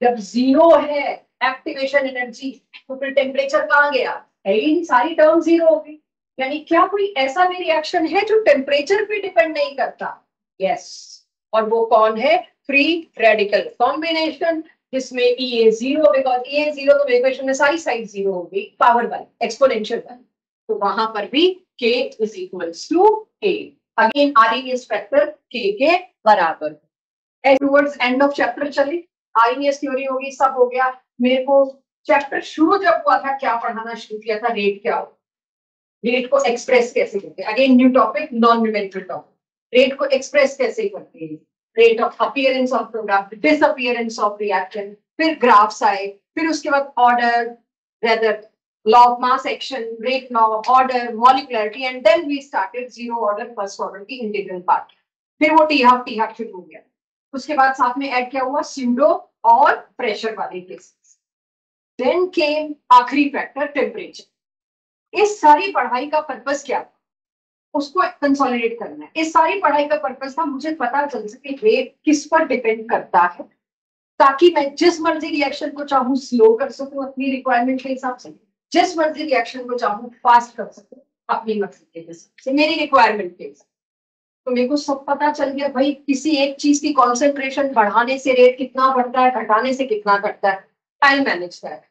S1: जब जीरो है एक्टिवेशन एनर्जी, तो फिर टेम्परेचर कहाँ गया? है, सारी टर्म जीरो होगी. यानी क्या कोई ऐसा भी रिएक्शन है जो टेम्परेचर पे डिपेंड नहीं करता? यस. और वो कौन है? फ्री रेडिकल कॉम्बिनेशन, जिसमें EA zero, because EA zero तो इक्वेशन में सारी साइड जीरो होगी, पावर वाली, एक्सपोनेंशियल वाली. तो वहां पर भी K is equals to A. Again Arrhenius factor K के बराबर. टुवर्ड्स एंड ऑफ चैप्टर चले, आरईएस थ्योरी होगी, सब हो गया. मेरे को चैप्टर शुरू जब हुआ था, क्या पढ़ाना शुरू किया था? रेट क्या हो, रेट को एक्सप्रेस कैसे करते हैं. Again new topic, non numerical topic. Rate को एक्सप्रेस कैसे करते हैं? Rate of appearance of product, disappearance of reaction, फिर ग्राफ्स आए, फिर उसके बाद order, whether, law of mass action, rate law, order, molecularity, and then we started zero order first order की इंटीग्रल पार्ट. फिर वो टी हाफ शुरू हो गया. उसके बाद साथ में ऐड क्या हुआ? स्यूडो और प्रेशर वाले केसेस. देन केम आखिरी फैक्टर, टेम्परेचर. इस सारी पढ़ाई का पर्पस क्या था? उसको कंसोलिडेट करना है. इस सारी पढ़ाई का पर्पस था मुझे पता चल सके रेट किस पर डिपेंड करता है, ताकि मैं जिस मर्जी रिएक्शन को चाहूँ स्लो कर सकूं अपनी रिक्वायरमेंट के हिसाब से, जिस मर्जी रिएक्शन को चाहूँ फास्ट कर सकूं अपनी मर्जी के हिसाब से, मेरी रिक्वायरमेंट के हिसाब. तो मेरे को सब पता चल गया भाई, किसी एक चीज की कॉन्सेंट्रेशन बढ़ाने से रेट कितना बढ़ता है, घटाने से कितना घटता है. I manage that.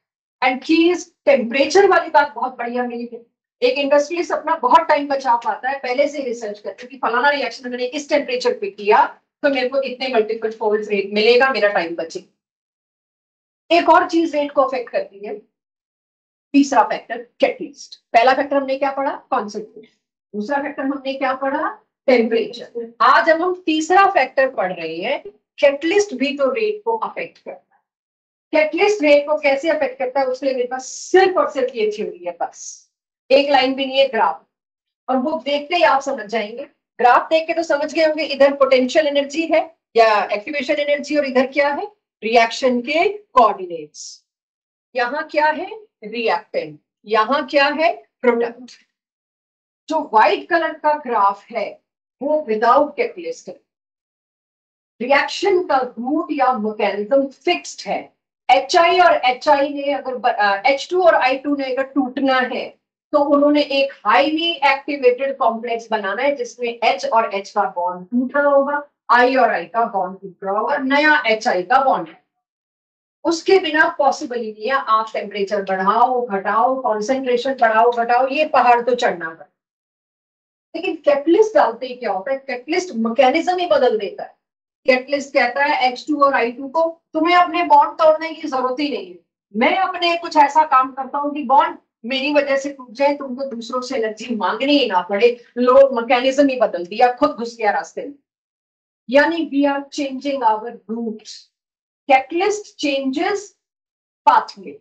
S1: एंड चीज टेम्परेचर वाली बात बहुत बढ़िया मेरी है. एक इंडस्ट्रियलिस्ट अपना बहुत टाइम बचा पाता है पहले से रिसर्च करके कि फलाना रिएक्शन मैंने इस टेम्परेचर पे किया तो मेरे को इतने मल्टीपल फोल्ड रेट मिलेगा, मेरा टाइम बचेगा. एक और चीज रेट को अफेक्ट करती है, तीसरा फैक्टर, कैटलिस्ट. पहला फैक्टर हमने क्या पढ़ा? कॉन्सेंट्रेशन. दूसरा फैक्टर हमने क्या पढ़ा? टेम्परेचर. आज अब हम तीसरा फैक्टर पढ़ रहे हैं, कैटलिस्ट भी तो रेट को अफेक्ट करता है. कैटलिस्ट रेट को कैसे अफेक्ट करता है उसके लिए मेरे पास सिर्फ और सिर्फ ये थ्योरी है, बस एक लाइन भी नहीं है, ग्राफ. और वो देखते ही आप समझ जाएंगे. ग्राफ देख के तो समझ गए होंगे इधर पोटेंशियल एनर्जी है या एक्टिवेशन एनर्जी, और इधर क्या है? रिएक्शन के कोऑर्डिनेट्स. यहाँ क्या है? रिएक्टेंट. यहाँ क्या है? प्रोडक्ट. जो व्हाइट कलर का ग्राफ है वो विदाउट कैटलिस्ट है. रिएक्शन का रूट या मैकेनिज्म फिक्स्ड है. HI और HI ने अगर H2 और I2 ने अगर टूटना है तो उन्होंने एक हाईली एक्टिवेटेड कॉम्प्लेक्स बनाना है जिसमें H और H का बॉन्ड टूटा होगा, I और I का बॉन्ड टूटा होगा, नया HI का बॉन्ड है. उसके बिना पॉसिबल ही नहीं है. आप टेम्परेचर बढ़ाओ घटाओ, कॉन्सेंट्रेशन बढ़ाओ घटाओ, ये पहाड़ तो चढ़ना पड़ता. लेकिन कैटलिस्ट डालते ही क्या होता है? कैटलिस्ट मैकेनिज्म ही बदल देता है. कैटलिस्ट कहता है H2 और I2 को तुम्हें अपने बॉन्ड तोड़ने की जरूरत ही नहीं है, मैं अपने कुछ ऐसा काम करता हूँ कि बॉन्ड मेरी वजह से टूट जाए, तुमको दूसरों से एनर्जी मांगनी ही ना पड़े. लोग मैकेनिज्म ही बदल दिया, खुद घुस गया रास्ते में. यानी we are changing our routes. Catalyst changes pathway.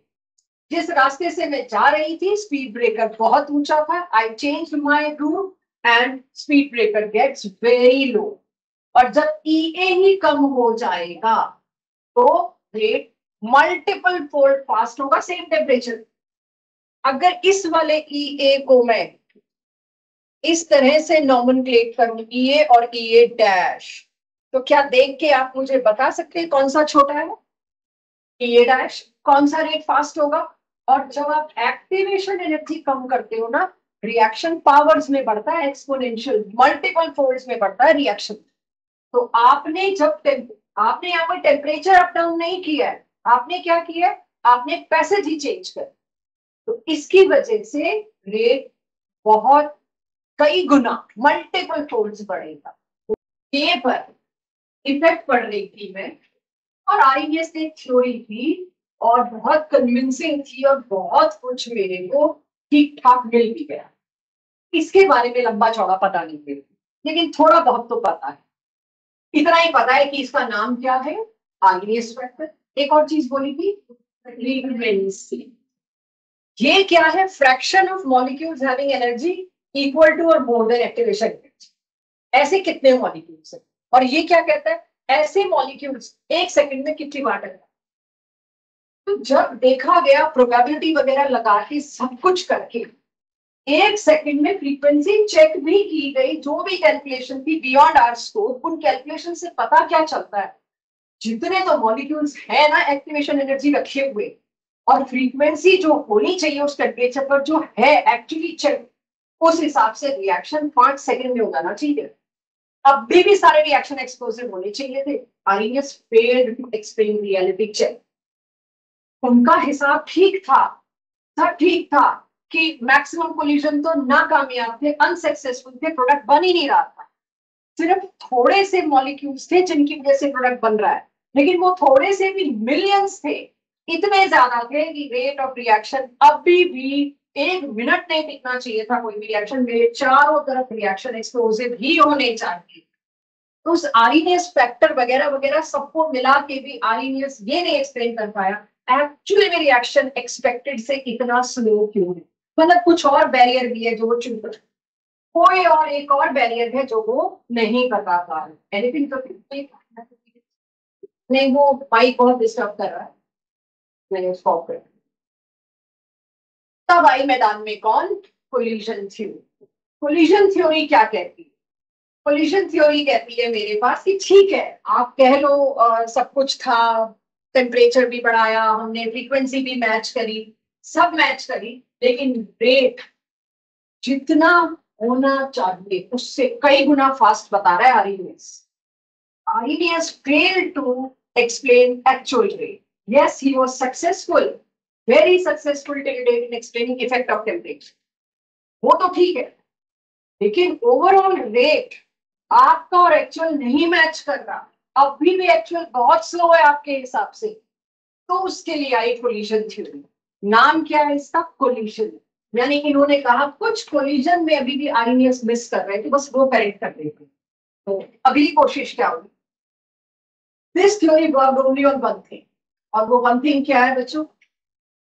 S1: जिस रास्ते से मैं जा रही थी स्पीड ब्रेकर बहुत ऊंचा था, I change my route and speed breaker gets very low. और जब EA ही कम हो जाएगा तो रेट मल्टीपल फोल्ड फास्ट होगा सेम टेम्परेचर. अगर इस वाले EA को मैं इस तरह से नॉमेनक्लेट करूं, EA और EA डैश, तो क्या देख के आप मुझे बता सकते हैं कौन सा छोटा है? EA dash. कौन सा रेट फास्ट होगा? और जब आप एक्टिवेशन एनर्जी कम करते हो ना, रिएक्शन पावर्स में बढ़ता है, एक्सपोनेंशियल मल्टीपल फोल्ड्स में बढ़ता है रिएक्शन. तो आपने यहाँ पर टेम्परेचर अप डाउन नहीं किया है, आपने क्या किया? आपने पैसेज ही चेंज कर. तो इसकी वजह से रेट बहुत कई गुना मल्टीपल फोल्ड्स बढ़ेगा। ये पर इफेक्ट पड़ रही थी मैं, और आईवीएस एक थ्योरी थी और बहुत कन्विंसिंग थी और बहुत कुछ मेरे को ठीक ठाक मिल भी गया। इसके बारे में लंबा चौड़ा पता नहीं मेरे को, लेकिन थोड़ा बहुत तो पता है। इतना ही पता है कि इसका नाम क्या है, आईवीएस फैक्टर। एक और चीज बोली थी, फ्रीक्वेंसी। ये क्या है, fraction of molecules having energy equal to और मोर देन एक्टिवेशन एनर्जी। ऐसे कितने मॉलिक्यूल्स है, और ये क्या कहता है, ऐसे मॉलिक्यूल्स एक सेकंड में कितनी बार टकराते। तो जब देखा गया प्रोबेबिलिटी वगैरह लगा के सब कुछ करके एक सेकंड में फ्रीक्वेंसी चेक भी की गई, जो भी कैलकुलेशन थी बियॉन्ड आवर स्कोप, उन कैलकुलेशन से पता क्या चलता है, जितने तो मॉलिक्यूल्स है ना एक्टिवेशन एनर्जी रखे हुए, और फ्रीक्वेंसी जो होनी चाहिए उस टेम्परेचर पर जो है एक्चुअली चेक, उस हिसाब से रिएक्शन 5 सेकंड में हो जाना चाहिए। अब भी सारे रिएक्शन एक्सप्लोसिव होने चाहिए थे। IVS failed to explain reality check. उनका हिसाब ठीक था, सब ठीक था कि मैक्सिमम कोलिजन तो नाकामयाब थे, अनसक्सेसफुल थे, प्रोडक्ट बन ही नहीं रहा था। सिर्फ थोड़े से मॉलिक्यूल्स थे जिनकी वजह से प्रोडक्ट बन रहा है, लेकिन वो थोड़े से भी मिलियंस थे, इतने ज्यादा थे कि रेट ऑफ रिएक्शन अभी भी 1 मिनट नहीं टिकना चाहिए था कोई भी रिएक्शन, मेरे चारों तरफ रिएक्शन एक्सप्लोसिव ही होने चाहिए। तो उस आरईएनएस फैक्टर वगैरह वगैरह सबको मिला के भी आरईएनएस ये नहीं एक्सप्लेन कर पाया एक्चुअली में रिएक्शन एक्सपेक्टेड से इतना स्लो क्यों है। मतलब कुछ और बैरियर भी है जो वो चुन, कोई और एक और बैरियर है जो वो नहीं बता पा रहे। एनीथिंग तो नहीं, वो माइक बहुत डिस्टर्ब कर रहा है, मैंने उसको ऑफ कर। तब आई मैदान में कौन, कोलिजन थ्योरी। कोलिजन थ्योरी क्या कहती है, कोलिजन थ्योरी कहती है मेरे पास कि ठीक है आप कह लो सब कुछ था, टेम्परेचर भी बढ़ाया हमने, फ्रीक्वेंसी भी मैच करी, सब मैच करी, लेकिन रेट जितना होना चाहिए उससे कई गुना फास्ट बता रहा है आरईएनएस। आरईएनएस failed to explain actual rate. Yes, he was successful, very successful till date in explaining effect of temperature. वो तो ठीक है, लेकिन ओवरऑल रेट आपका और एक्चुअल नहीं मैच कर रहा, अभी भी एक्चुअल बहुत स्लो है आपके हिसाब से, तो उसके लिए आई कोलिजन थ्योरी। नाम क्या है इसका, कोलिजन। यानी इन्होंने कहा कुछ कोलिजन में अभी भी आरईएनएस मिस कर रहे थे, बस वो करेक्ट कर देते। तो अगली कोशिश क्या होगी, this theory worked only on one thing, और वो वन थिंग क्या है बच्चों,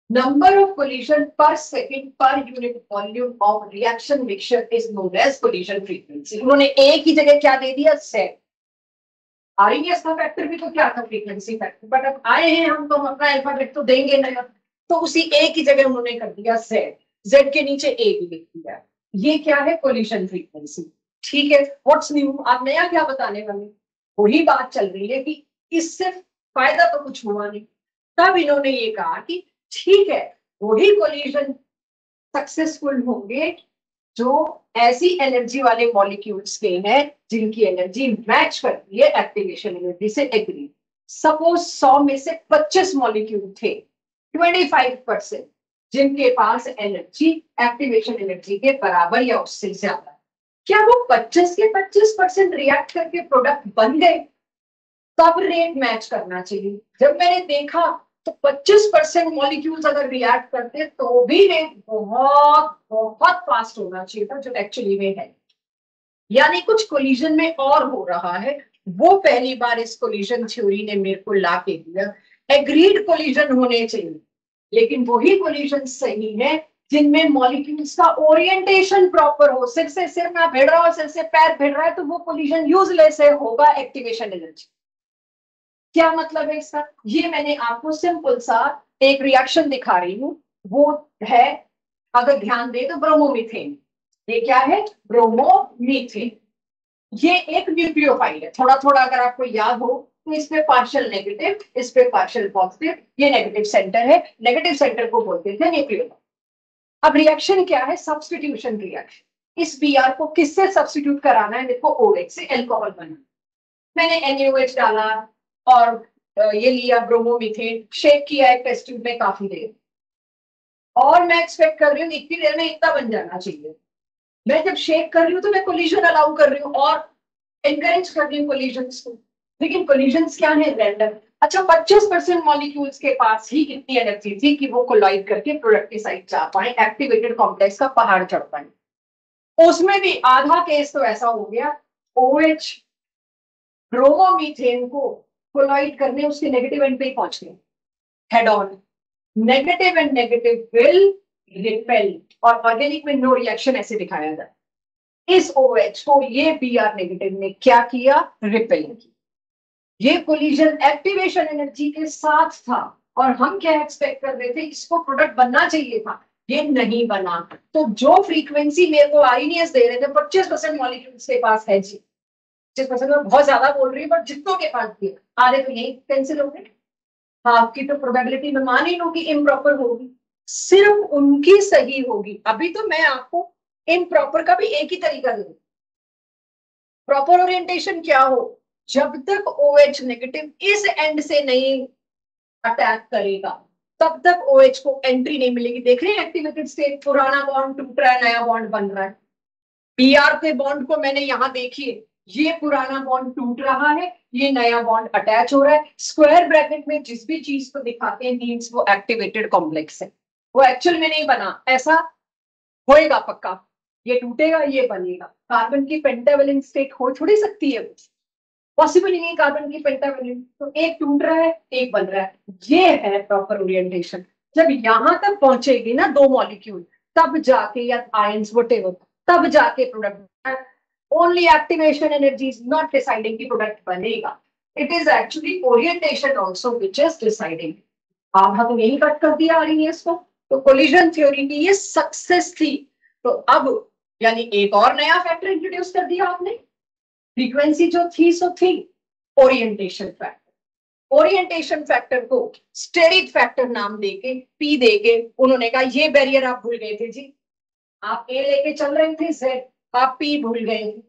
S1: number of collision per second per unit volume of reaction mixture is known as collision frequency. उन्होंने एक ही जगह क्या दे दिया, सेट। आरईएनएस का फैक्टर भी तो क्या था, फ्रीक्वेंसी फैक्टर, बट अब आए हैं हम तो अपना अल्फाबेट तो देंगे ना, तो उसी एक ही जगह उन्होंने कर दिया जेड, जेड के नीचे ए भी लिख दिया। ये क्या है, कोलिजन फ्रीक्वेंसी। ठीक है, व्हाट्स न्यू, आप नया क्या बताने वाले, वही बात चल रही है कि इससे फायदा तो कुछ हुआ नहीं। तब इन्होंने ये कहा कि ठीक है, वही कोलिजन सक्सेसफुल होंगे जो ऐसी एनर्जी वाले मॉलिक्यूल्स के हैं जिनकी एनर्जी मैच करती है एक्टिवेशन एनर्जी से। एग्री, सपोज 100 में से 25 मॉलिक्यूल थे, 25% जिनके पास एनर्जी एक्टिवेशन एनर्जी के बराबर या उससे ज्यादा, क्या वो 25 के 25% रिएक्ट करके प्रोडक्ट बन गए, तब रेट मैच करना चाहिए। जब मैंने देखा तो 25% मॉलिक्यूल्स अगर रिएक्ट करते तो भी रेट बहुत बहुत फास्ट होना चाहिए था, जो एक्चुअली में है। यानी कुछ कोलिजन में और हो रहा है, वो पहली बार इस कोलिजन थ्योरी ने मेरे को ला के दिया। एग्रीड कोलिजन होने चाहिए, लेकिन वही कोलिजन सही है जिनमें मॉलिक्यूल्स का ओरिएंटेशन प्रॉपर हो। सिर से सिर ना भिड़ रहा हो, सिर से पैर भिड़ रहा है, तो वो कोलिजन यूजलेस है, होगा एक्टिवेशन एनर्जी। क्या मतलब है इसका, ये मैंने आपको सिंपल सा एक रिएक्शन दिखा रही हूं, वो है, अगर ध्यान दे तो ब्रोमोमीथेन। ये क्या है, ब्रोमोमीथेन। ये एक न्यूक्लियोफाइल है, थोड़ा थोड़ा अगर आपको याद हो तो इस पे पार्शियल नेगेटिव, इस पे पार्शियल पॉजिटिव, ये नेगेटिव सेंटर है, नेगेटिव सेंटर को बोलते थे न्यूक्लियोफाइल। अब रिएक्शन क्या है, सब्स्टिट्यूशन रिएक्शन। इस बीआर को किससे सब्स्टिट्यूट कराना है, देखो OH से एल्कोहल बना, मैंने NaOH डाला और ये लिया ब्रोमोमीथेन, शेक किया एक टेस्ट ट्यूब में काफी देर, और मैं एक्सपेक्ट कर रही हूँ इतनी देर में इतना बन जाना चाहिए। मैं जब शेक कर रही हूँ तो मैं कोलिजन अलाउ कर रही हूँ और एनकरेज कर रही हूँ कोलिजन्स को, लेकिन कोलिजन्स क्या है, रैंडम। अच्छा, 25% मॉलिक्यूल्स के पास ही कितनी एनर्जी थी कि वो कोलाइड करके प्रोडक्ट की साइड जा पाए, एक्टिवेटेड कॉम्प्लेक्स का पहाड़ चढ़ पाए। उसमें भी आधा केस तो ऐसा हो गया, OH ब्रोमोमीथेन को कोलाइड करने उसके नेगेटिव एंड पे ही पहुंच गए, head on. Negative and negative will repel, और ऑर्गेनिक में नो रिएक्शन ऐसे दिखाया जाए। इस OH को ये Br नेगेटिव ने क्या किया, रिपेल किया। ये कोलिजन एक्टिवेशन एनर्जी के साथ था, और हम क्या एक्सपेक्ट कर रहे थे, इसको प्रोडक्ट बनना चाहिए था, ये नहीं बना। तो जो फ्रीक्वेंसी मेरे को आईनीएस दे रहे थे, 25% मॉलिक्यूल्स के पास है जी, 25% में बहुत ज्यादा बोल रही है, बट जितनों के पास भी आधे तो यही कैंसिल हो गए। हाँ, आपकी तो प्रोबेबिलिटी में मान ही लो कि इम्प्रॉपर होगी, सिर्फ उनकी सही होगी। अभी तो मैं आपको इम्प्रॉपर का भी एक ही तरीका दूंगी। प्रॉपर ओरिएंटेशन क्या हो, जब तक OH नेगेटिव इस एंड से नहीं अटैक करेगा, तब तक OH को एंट्री नहीं मिलेगी। देख रहे हैं एक्टिवेटेड स्टेट, पुराना बॉन्ड टूट रहा है, नया बॉन्ड बन रहा है। Br के बॉन्ड को मैंने यहां देखिए, ये पुराना बॉन्ड टूट रहा है, ये नया बॉन्ड अटैच हो रहा है। स्क्वायर ब्रैकेट में जिस भी चीज को दिखाते हैं मीन्स वो एक्टिवेटेड कॉम्प्लेक्स है, वो एक्चुअल में नहीं बना, ऐसा होएगा पक्का, ये टूटेगा ये बनेगा। कार्बन की पेंटावेलेंट स्टेट हो थोड़ी सकती है, पॉसिबल ही नहीं कार्बन की पेंटावेलेंट। तो एक टूट रहा है एक बन रहा है, ये है प्रॉपर ओरिएंटेशन। जब यहां तक पहुंचेगी ना दो मॉलिक्यूल, तब जाके, या आयंस वटेवर, तब जाके product. Only activation energy is not deciding कि प्रोडक्ट बनेगा, it is actually orientation also which is deciding. आधा तो यही कट कर दिया आरएनएस को। तो कोलिजन थ्योरी की ये सक्सेस थी। तो अब यानी एक और नया फैक्टर इंट्रोड्यूस कर दिया आपने, फ्रीक्वेंसी जो थी सो थी, ओरिएंटेशन फैक्टर। ओरिएंटेशन फैक्टर को स्टेरिक फैक्टर नाम देके, पी देके, उन्होंने कहा ये बैरियर आप भूल गए थे जी, आप ए लेके चल रहे थे जेड, आप पी भूल गए थे।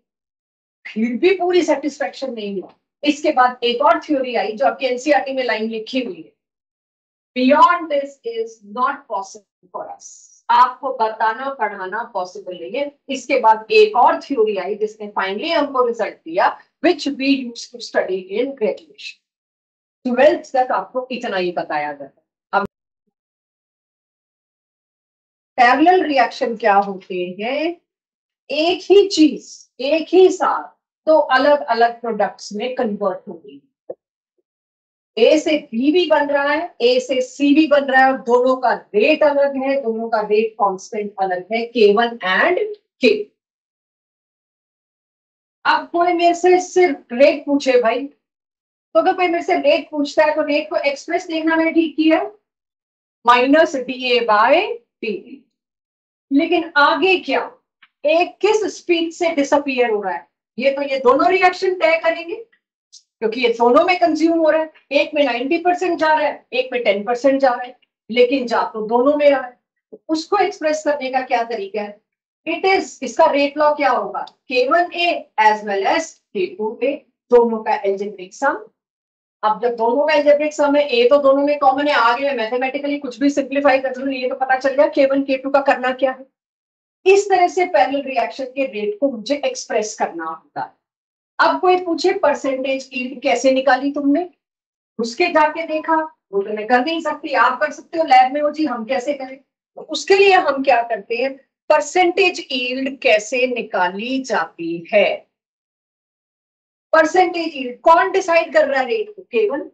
S1: फिर भी पूरी सेटिस्फेक्शन नहीं हुआ। इसके बाद एक और थ्योरी आई जो आपकी एनसीईआरटी में लाइन लिखी हुई है, beyond this is not possible for us. आपको बताना पढ़ाना पॉसिबल नहीं है। इसके बाद एक और थ्योरी आई जिसने फाइनली हमको रिजल्ट दिया, which we use to study in graduation. 12th तक आपको इतना ही बताया जाता। अब पैरेलल रिएक्शन क्या होते हैं, एक ही चीज एक ही साथ तो अलग अलग प्रोडक्ट्स में कन्वर्ट हो गई। ए से बी भी बन रहा है, ए से सी भी बन रहा है, और दोनों का रेट अलग है, दोनों का रेट कांस्टेंट अलग है, K1 एंड K। अब कोई मेरे से सिर्फ रेट पूछे भाई, तो अगर कोई मेरे से रेट पूछता है तो रेट को एक्सप्रेस देखना मैंने ठीक किया, -dA/dt। लेकिन आगे क्या, एक किस स्पीड से डिसअपियर हो रहा है, ये दोनों रिएक्शन तय करेंगे, क्योंकि ये दोनों में कंज्यूम हो रहा है। एक में 90% जा रहा है, एक में 10% जा रहा है, लेकिन जा तो दोनों में रहा है। तो उसको एक्सप्रेस करने का क्या तरीका है, इट इज, इसका रेट लॉ क्या होगा, K1A as well as K2A, दोनों का एल्जेब्रिक सम। अब जब दोनों का एल्जेब्रिक सम है, ए तो दोनों में कॉमन है, आगे मैं मैथमेटिकली कुछ भी सिंप्लीफाई कर लूं, ये तो पता चल गया K1 K2 का करना क्या है। इस तरह से पैरेलल रिएक्शन के रेट को मुझे एक्सप्रेस करना होता है। अब कोई पूछे परसेंटेज यील्ड कैसे निकाली तुमने, उसके जाके देखा, वो तो मैं कर नहीं सकती, आप कर सकते हो लैब में, वो जी हम कैसे करें। तो उसके लिए हम क्या करते हैं, परसेंटेज यील्ड कैसे निकाली जाती है। परसेंटेज यील्ड कौन डिसाइड कर रहा है, रेट को K1,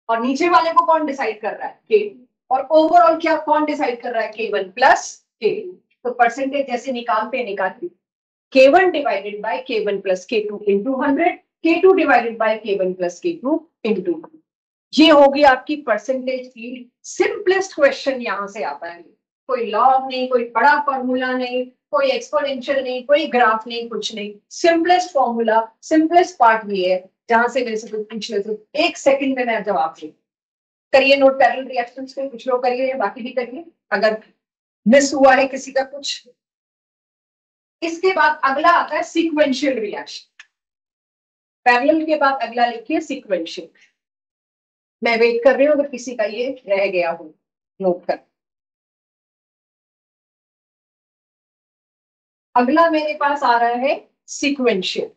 S1: और नीचे वाले को कौन डिसाइड कर रहा है, K2, और ओवरऑल क्या कौन डिसाइड कर रहा है, K1 प्लस K2। तो परसेंटेज जैसे निकालते K1 divided by K1 plus K2 into 100, K2 divided by K1 plus K2 into 100। ये होगी आपकी परसेंटेज यील्ड। सिंपलेस्ट क्वेश्चन यहां से आता है, कोई लॉग नहीं, कोई बड़ा फॉर्मूला नहीं, कोई एक्सपोनेंशियल नहीं, कोई ग्राफ नहीं, कुछ नहीं, सिंपलेस्ट फॉर्मूला, सिंपलेस्ट पार्ट ये है जहां से मेरे से कुछ पूछ ले तो 1 सेकंड में मैं जवाब दूं। करिए नोट पैरेलल रिएक्शंस पे, कुछ लोग करिए, बाकी भी करिए अगर मिस हुआ है किसी का कुछ। इसके बाद अगला आता है सीक्वेंशियल रिएक्शन। पैरेलल के बाद अगला लिखिए सीक्वेंशियल। मैं वेट कर रही हूँ अगर किसी का ये रह गया हो नोट कर। अगला मेरे पास आ रहा है सीक्वेंशियल।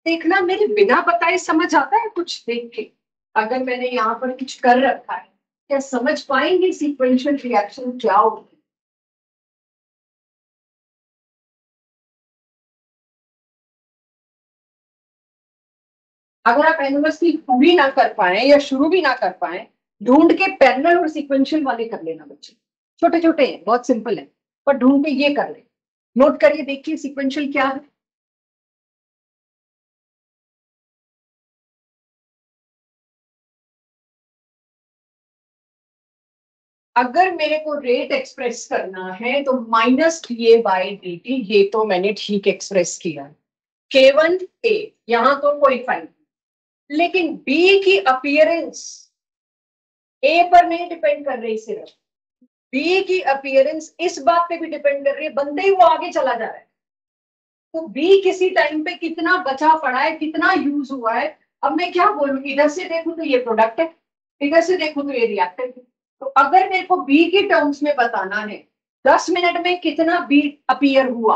S1: देखना मेरे बिना बताए समझ आता है कुछ देख के? अगर मैंने यहाँ पर कुछ कर रखा है, क्या समझ पाएंगे सीक्वेंशियल रिएक्शन क्या होती है? अगर आप एनिवर्सरी पूरी ना कर पाए या शुरू भी ना कर पाए, ढूंढ के पैरेलल और सीक्वेंशियल वाले कर लेना बच्चे। छोटे छोटे हैं, बहुत सिंपल है, पर ढूंढ के ये कर ले। नोट करिए, देखिए सीक्वेंशियल क्या है। अगर मेरे को रेट एक्सप्रेस करना है तो minus D A by D T, ये तो मैंने ठीक एक्सप्रेस किया। K1 A, यहां तो कोई फाइल, लेकिन बी की अपीयरेंस ए पर नहीं डिपेंड कर रही, सिर्फ बी की अपीयरेंस इस बात पे भी डिपेंड कर रही है, बनते ही वो आगे चला जा रहा है। तो बी किसी टाइम पे कितना बचा पड़ा है, कितना यूज हुआ है। अब मैं क्या बोलूं, इधर से देखूं तो ये प्रोडक्ट है, इधर से देखूं तो ये रिएक्टेंट है। तो अगर मेरे को बी के टर्म्स में बताना है 10 मिनट में कितना बी अपीयर हुआ,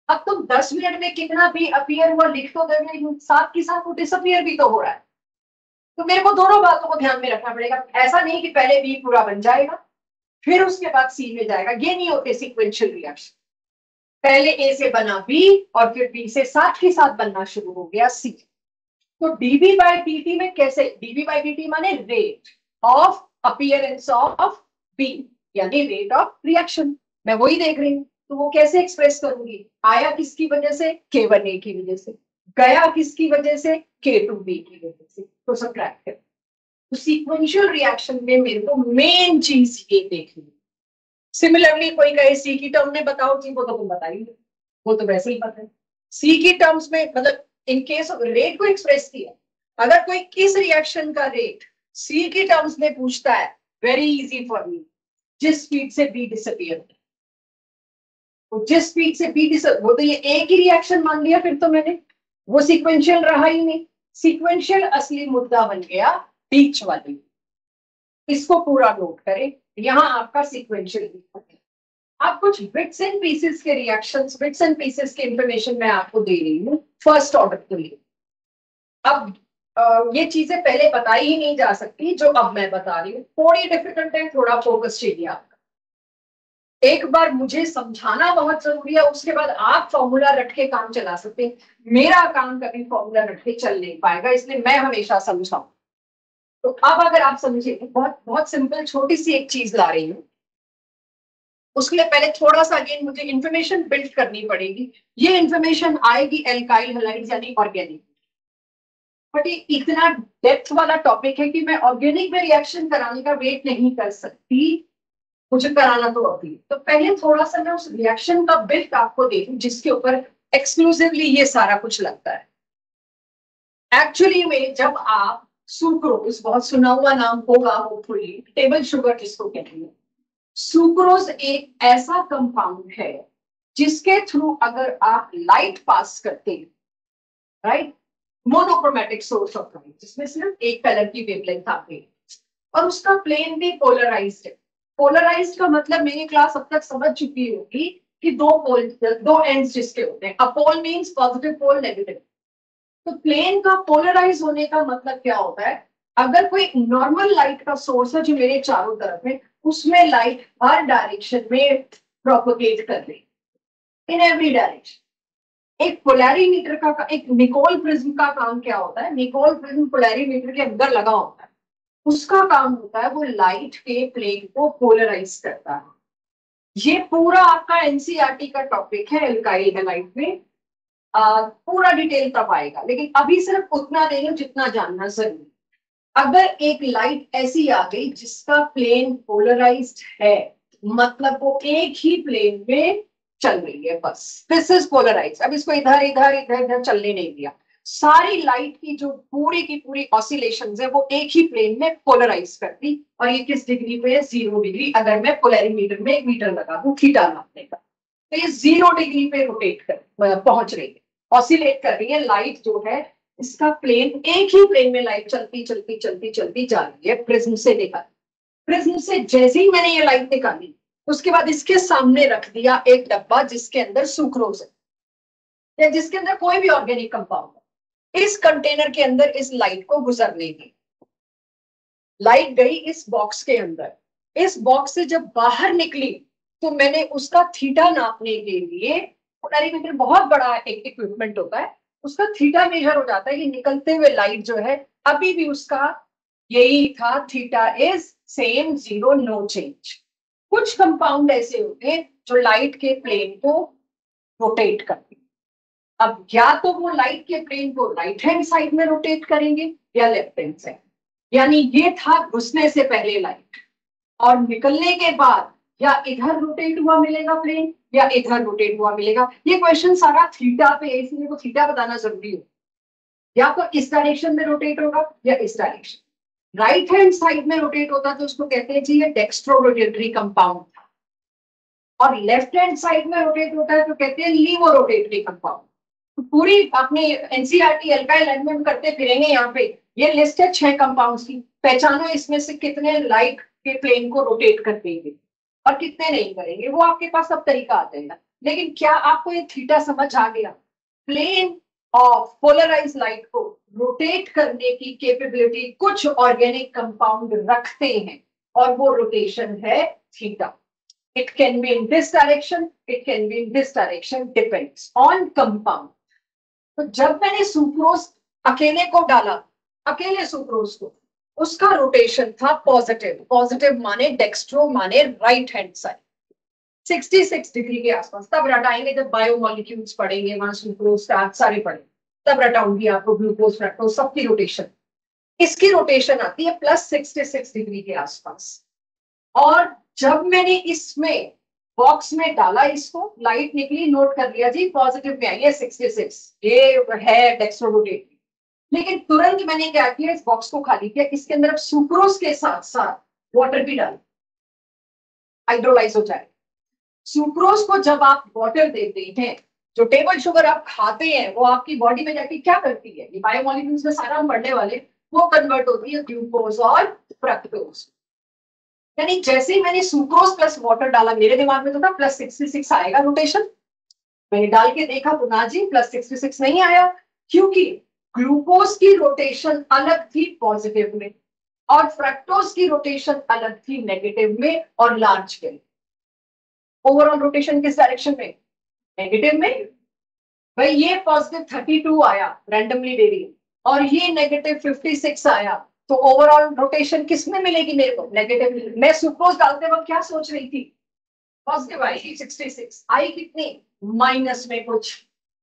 S1: अब तुम 10 मिनट में कितना भी अपीयर हुआ लिख तो देंगे, साथ के साथ वो डिसअपियर भी तो हो रहा है। तो मेरे को दोनों बातों को ध्यान में रखना पड़ेगा। ऐसा नहीं कि पहले बी पूरा बन जाएगा फिर उसके बाद सी में जाएगा, ये नहीं होते सीक्वेंशियल रिएक्शन। पहले ए से बना बी और फिर बी से साथ के साथ बनना शुरू हो गया सी। तो डीबी बाई डी में कैसे, डीबी बाई डी माने rate of appearance of B, यानी रेट ऑफ रिएक्शन। मैं वही देख रही हूँ, तो वो कैसे एक्सप्रेस करूंगी? आया किसकी वजह से? K1 A की वजह से। गया किसकी वजह से? K2 B की वजह से। तो सब्ट्रैक्ट कर। तो सीक्वेंशियल रिएक्शन में मेरे को मेन चीज ये देखनी। सिमिलरली कोई कहे सी की टर्म में बताओ जी, वो तो तुम बताइए, वो तो वैसे ही पता है। सी की टर्म्स में मतलब इन केस ऑफ रेट को एक्सप्रेस किया, अगर कोई किस रिएक्शन का रेट सी की टर्म्स में पूछता है, वेरी इजी फॉर मी, जिस स्पीड से बी डिसअपियर, तो जिस स्पीड से बी डिसअपियर, वो तो ये ए की रिएक्शन मान लिया, फिर तो मैंने वो सीक्वेंशियल रहा ही नहीं। सीक्वेंशियल असली मुद्दा बन गया बीच वाली। इसको पूरा नोट करें, यहां आपका सीक्वेंशियल है। आप कुछ बिट्स एंड पीसेस के रिएक्शंस, बिट्स एंड पीसेस के इंफॉर्मेशन मैं आपको दे रही हूँ फर्स्ट ऑर्डर के लिए। अब ये चीजें पहले बताई ही नहीं जा सकती जो अब मैं बता रही हूँ, थोड़ी डिफिकल्ट है, थोड़ा फोकस चाहिए आपका। एक बार मुझे समझाना बहुत जरूरी है, उसके बाद आप फॉर्मूला रट के काम चला सकते हैं। मेरा काम कभी फॉर्मूला रट के चल नहीं पाएगा, इसलिए मैं हमेशा समझाऊं। तो अब अगर आप समझेंगे, बहुत बहुत सिंपल छोटी सी एक चीज ला रही हूँ, उसके लिए पहले थोड़ा सा अगेन मुझे इंफॉर्मेशन बिल्ड करनी पड़ेगी। ये इंफॉर्मेशन आएगी एल्काइल हैलाइड्स यानी ऑर्गेनिक, बट ये इतना डेप्थ वाला टॉपिक है कि मैं ऑर्गेनिक में रिएक्शन कराने का वेट नहीं कर सकती, मुझे कराना तो अभी। तो पहले थोड़ा सा मैं उस रिएक्शन का बिल्ड आपको दे दूं जिसके ऊपर एक्सक्लूसिवली ये सारा कुछ लगता है। एक्चुअली में जब आप सुक्रोज, बहुत सुना हुआ नाम होगा होपफुली, टेबल शुगर जिसको कहते हैं, सुक्रोज एक ऐसा कंपाउंड है जिसके थ्रू अगर आप लाइट पास करते हैं, right, monochromatic source of light जिसमें सिर्फ एक कलर की वेवलेंथ आती है और उसका प्लेन भी पोलराइज्ड है। पोलराइज्ड का मतलब मेरी क्लास अब तक समझ चुकी होगी कि दो पोल, दो एंड्स जिसके होते हैं, अपोल मींस पॉजिटिव पोल, नेगेटिव। तो प्लेन का पोलराइज होने का मतलब क्या होता है? अगर कोई नॉर्मल लाइट का सोर्स है जो मेरे चारों तरफ है, उसमें लाइट हर डायरेक्शन में प्रोपोगेट कर रही, इन एवरी डायरेक्शन। एक पोलैरीमीटर का, एक निकोल प्रिज्म का काम क्या होता है? निकोल प्रिज्म पोलैरीमीटर के अंदर लगा होता है, उसका काम होता है वो लाइट के प्लेन को पोलराइज करता है। ये पूरा आपका एनसीईआरटी का टॉपिक है एल्काइल हैलाइड में, पूरा डिटेल तब आएगा, लेकिन अभी सिर्फ उतना दे रही जितना जानना जरूरी। अगर एक लाइट ऐसी आ गई जिसका प्लेन पोलराइज्ड है, मतलब वो एक ही प्लेन में चल रही है, बस दिस इज पोलराइज। अब इसको इधर इधर इधर इधर चलने नहीं दिया, सारी लाइट की जो पूरी की पूरी ऑसिलेशंस है वो एक ही प्लेन में पोलराइज करती। और ये किस डिग्री पे है? 0 डिग्री। अगर मैं पोलैरीमीटर में एक मीटर लगा दूं थीटा नापने का, तो ये 0 डिग्री पे रोटेट कर पहुंच रही है, ऑसिलेट कर रही है। लाइट जो है इसका प्लेन, एक ही प्लेन में लाइट चलती चलती चलती चलती जा रही है प्रिज्म से निकाल। प्रिज्म से जैसे ही मैंने ये लाइट निकाली, उसके बाद इसके सामने रख दिया एक डब्बा जिसके अंदर सुक्रोज है या जिसके अंदर कोई भी ऑर्गेनिक कंपाउंड है। इस कंटेनर के अंदर इस लाइट को गुजरने दी, लाइट गई इस बॉक्स के अंदर, इस बॉक्स से जब बाहर निकली तो मैंने उसका थीटा नापने के लिए, पोलैरिमीटर बहुत बड़ा एक इक्विपमेंट होता है, उसका थीटा मेजर हो जाता है कि निकलते हुए लाइट जो है अभी भी उसका यही था, theta is same, zero, no change. कुछ कंपाउंड ऐसे होते हैं जो लाइट के प्लेन को रोटेट करते हैं। अब या तो वो लाइट के प्लेन को राइट हैंड साइड में रोटेट करेंगे या लेफ्ट हैंड साइड, यानी ये था घुसने से पहले लाइट, और निकलने के बाद या इधर रोटेट हुआ मिलेगा प्लेन या इधर रोटेट हुआ मिलेगा। ये क्वेश्चन सारा थीटा पे है, इसलिए को थीटा बताना जरूरी है। या तो इस डायरेक्शन में रोटेट होगा या इस डायरेक्शन, राइट हैंड साइड में रोटेट होता तो उसको कहते हैं जी ये डेक्स्ट्रो रोटेटरी कंपाउंड था, और लेफ्ट हैंड साइड में रोटेट होता है तो कहते हैं लीवो रोटेटरी कंपाउंड। पूरी अपनी एनसीईआरटी एल्काइल एलिमेंट करते फिरेंगे यहाँ पे। ये लिस्ट है 6 कंपाउंड्स की, पहचानो इसमें से कितने लाइट के प्लेन को रोटेट कर देंगे और कितने नहीं करेंगे, वो आपके पास सब तरीका आ जाएगा। लेकिन क्या आपको ये थीटा समझ आ गया? प्लेन ऑफ पोलराइज लाइट को रोटेट करने की कैपेबिलिटी कुछ ऑर्गेनिक कंपाउंड रखते हैं और वो रोटेशन है theta. It can be in this direction, it can be in this direction, depends on compound. तो जब मैंने सुक्रोज अकेले को डाला, अकेले सुक्रोज को, उसका रोटेशन था पॉजिटिव, पॉजिटिव माने डेक्स्ट्रो माने राइट हैंड साइड, 66 डिग्री के आसपास। तब रटाएंगे जब बायोमोलिक्यूल्स पढ़ेंगे, वहां सुक्रोज सारे पढ़ेंगे, तब रटाऊंगी आपको ग्लूकोज फ्रक्टोज सबकी रोटेशन। इसकी रोटेशन आती है +66 डिग्री के आसपास। और जब मैंने इसमें बॉक्स में डाला, इसको लाइट निकली, नोट कर लिया जी, पॉजिटिव में आई है 66, ये है डेक्स्ट्रो रोटेटरी। लेकिन तुरंत मैंने क्या किया, इस बॉक्स को खाली किया, इसके अंदर अब सुक्रोज के साथ साथ वाटर भी डाल, हाइड्रोलाइज हो जाए। सुक्रोज को जब आप वाटर देते हैं, जो टेबल शुगर आप खाते हैं वो आपकी बॉडी में जाके क्या करती है, ये बायोमोलिक्यूल्स में सारा हम पढ़ने वाले, वो कन्वर्ट होती है ग्लूकोज और फ्रक्टोज। यानी जैसे ही मैंने सुक्रोज प्लस वाटर डाला, मेरे दिमाग में तो था +66 आएगा रोटेशन, मैंने डाल के देखा तो ना जी +66 नहीं आया, क्योंकि ग्लूकोज की रोटेशन अलग थी पॉजिटिव में और फ्रक्टोज की रोटेशन अलग थी नेगेटिव में और लार्ज के। ओवरऑल रोटेशन किस डायरेक्शन में? नेगेटिव में। भाई ये पॉजिटिव 32 आया रैंडमली वेरी, और ये नेगेटिव 56 आया, तो ओवरऑल रोटेशन किस में मिलेगी मेरे को? नेगेटिव। मैं सुक्रोज डालते वक्त क्या सोच रही थी? पॉजिटिव आई 66, आई कितनी? माइनस में कुछ,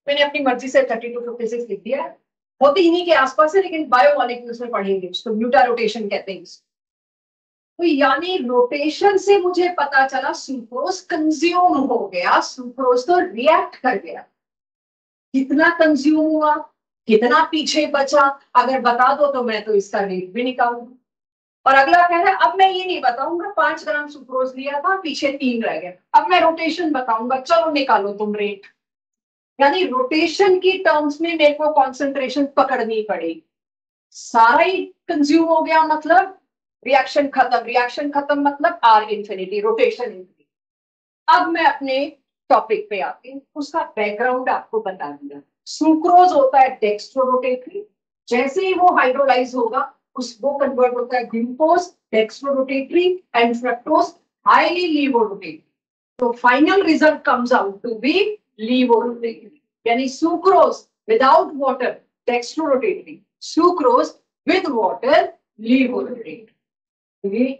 S1: मैंने अपनी मर्जी से 32 56 लिख दिया, होती इन्हीं के आसपास है, लेकिन बायोमोलिक्यूल्स में पढ़ेंगे उसको म्यूटा रोटेशन कहते हैं। तो यानी रोटेशन से मुझे पता चला सुक्रोज कंज्यूम हो गया, सुक्रोज तो रिएक्ट कर गया। कितना कंज्यूम हुआ, कितना पीछे बचा, अगर बता दो तो मैं तो इसका रेट भी निकालूंगा। और अगला कह रहा है अब मैं ये नहीं बताऊंगा 5 ग्राम सुक्रोज लिया था, पीछे 3 रह गए, अब मैं रोटेशन बताऊंगा, चलो निकालो तुम रेट। यानी रोटेशन की टर्म्स में मेरे को कॉन्सेंट्रेशन पकड़नी पड़ेगी। सारा ही कंज्यूम हो गया मतलब रिएक्शन खत्म, रिएक्शन खत्म मतलब R इंफिनिटी, रोटेशन इंफिनिटी। अब मैं अपने टॉपिक पे आती हूँ, उसका बैकग्राउंड आपको बता दिया। सुक्रोज होता है डेक्स्ट्रो रोटेटरी, जैसे ही वो हाइड्रोलाइज होगा वो कन्वर्ट होता है glucose dextro rotatory and fructose highly levo rotatory. तो final result comes out to be levo rotatory, यानी sucrose without water dextro rotatory, sucrose with water levo rotatory.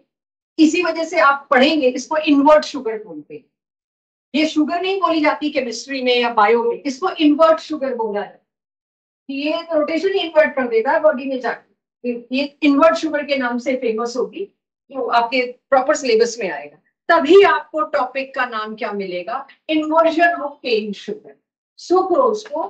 S1: इसी वजह से आप पढ़ेंगे इसको इन्वर्ट शुगर बोलते हैं। ये शुगर नहीं बोली जाती केमिस्ट्री में या बायो में, इसको इन्वर्ट शुगर बोला है। ये रोटेशन इन्वर्ट कर देगा बॉडी में जाके, ये इन्वर्ट शुगर के नाम से फेमस होगी, तो आपके प्रॉपर सिलेबस में आएगा। तभी आपको टॉपिक का नाम क्या मिलेगा? Inversion of cane sugar. Sucrose को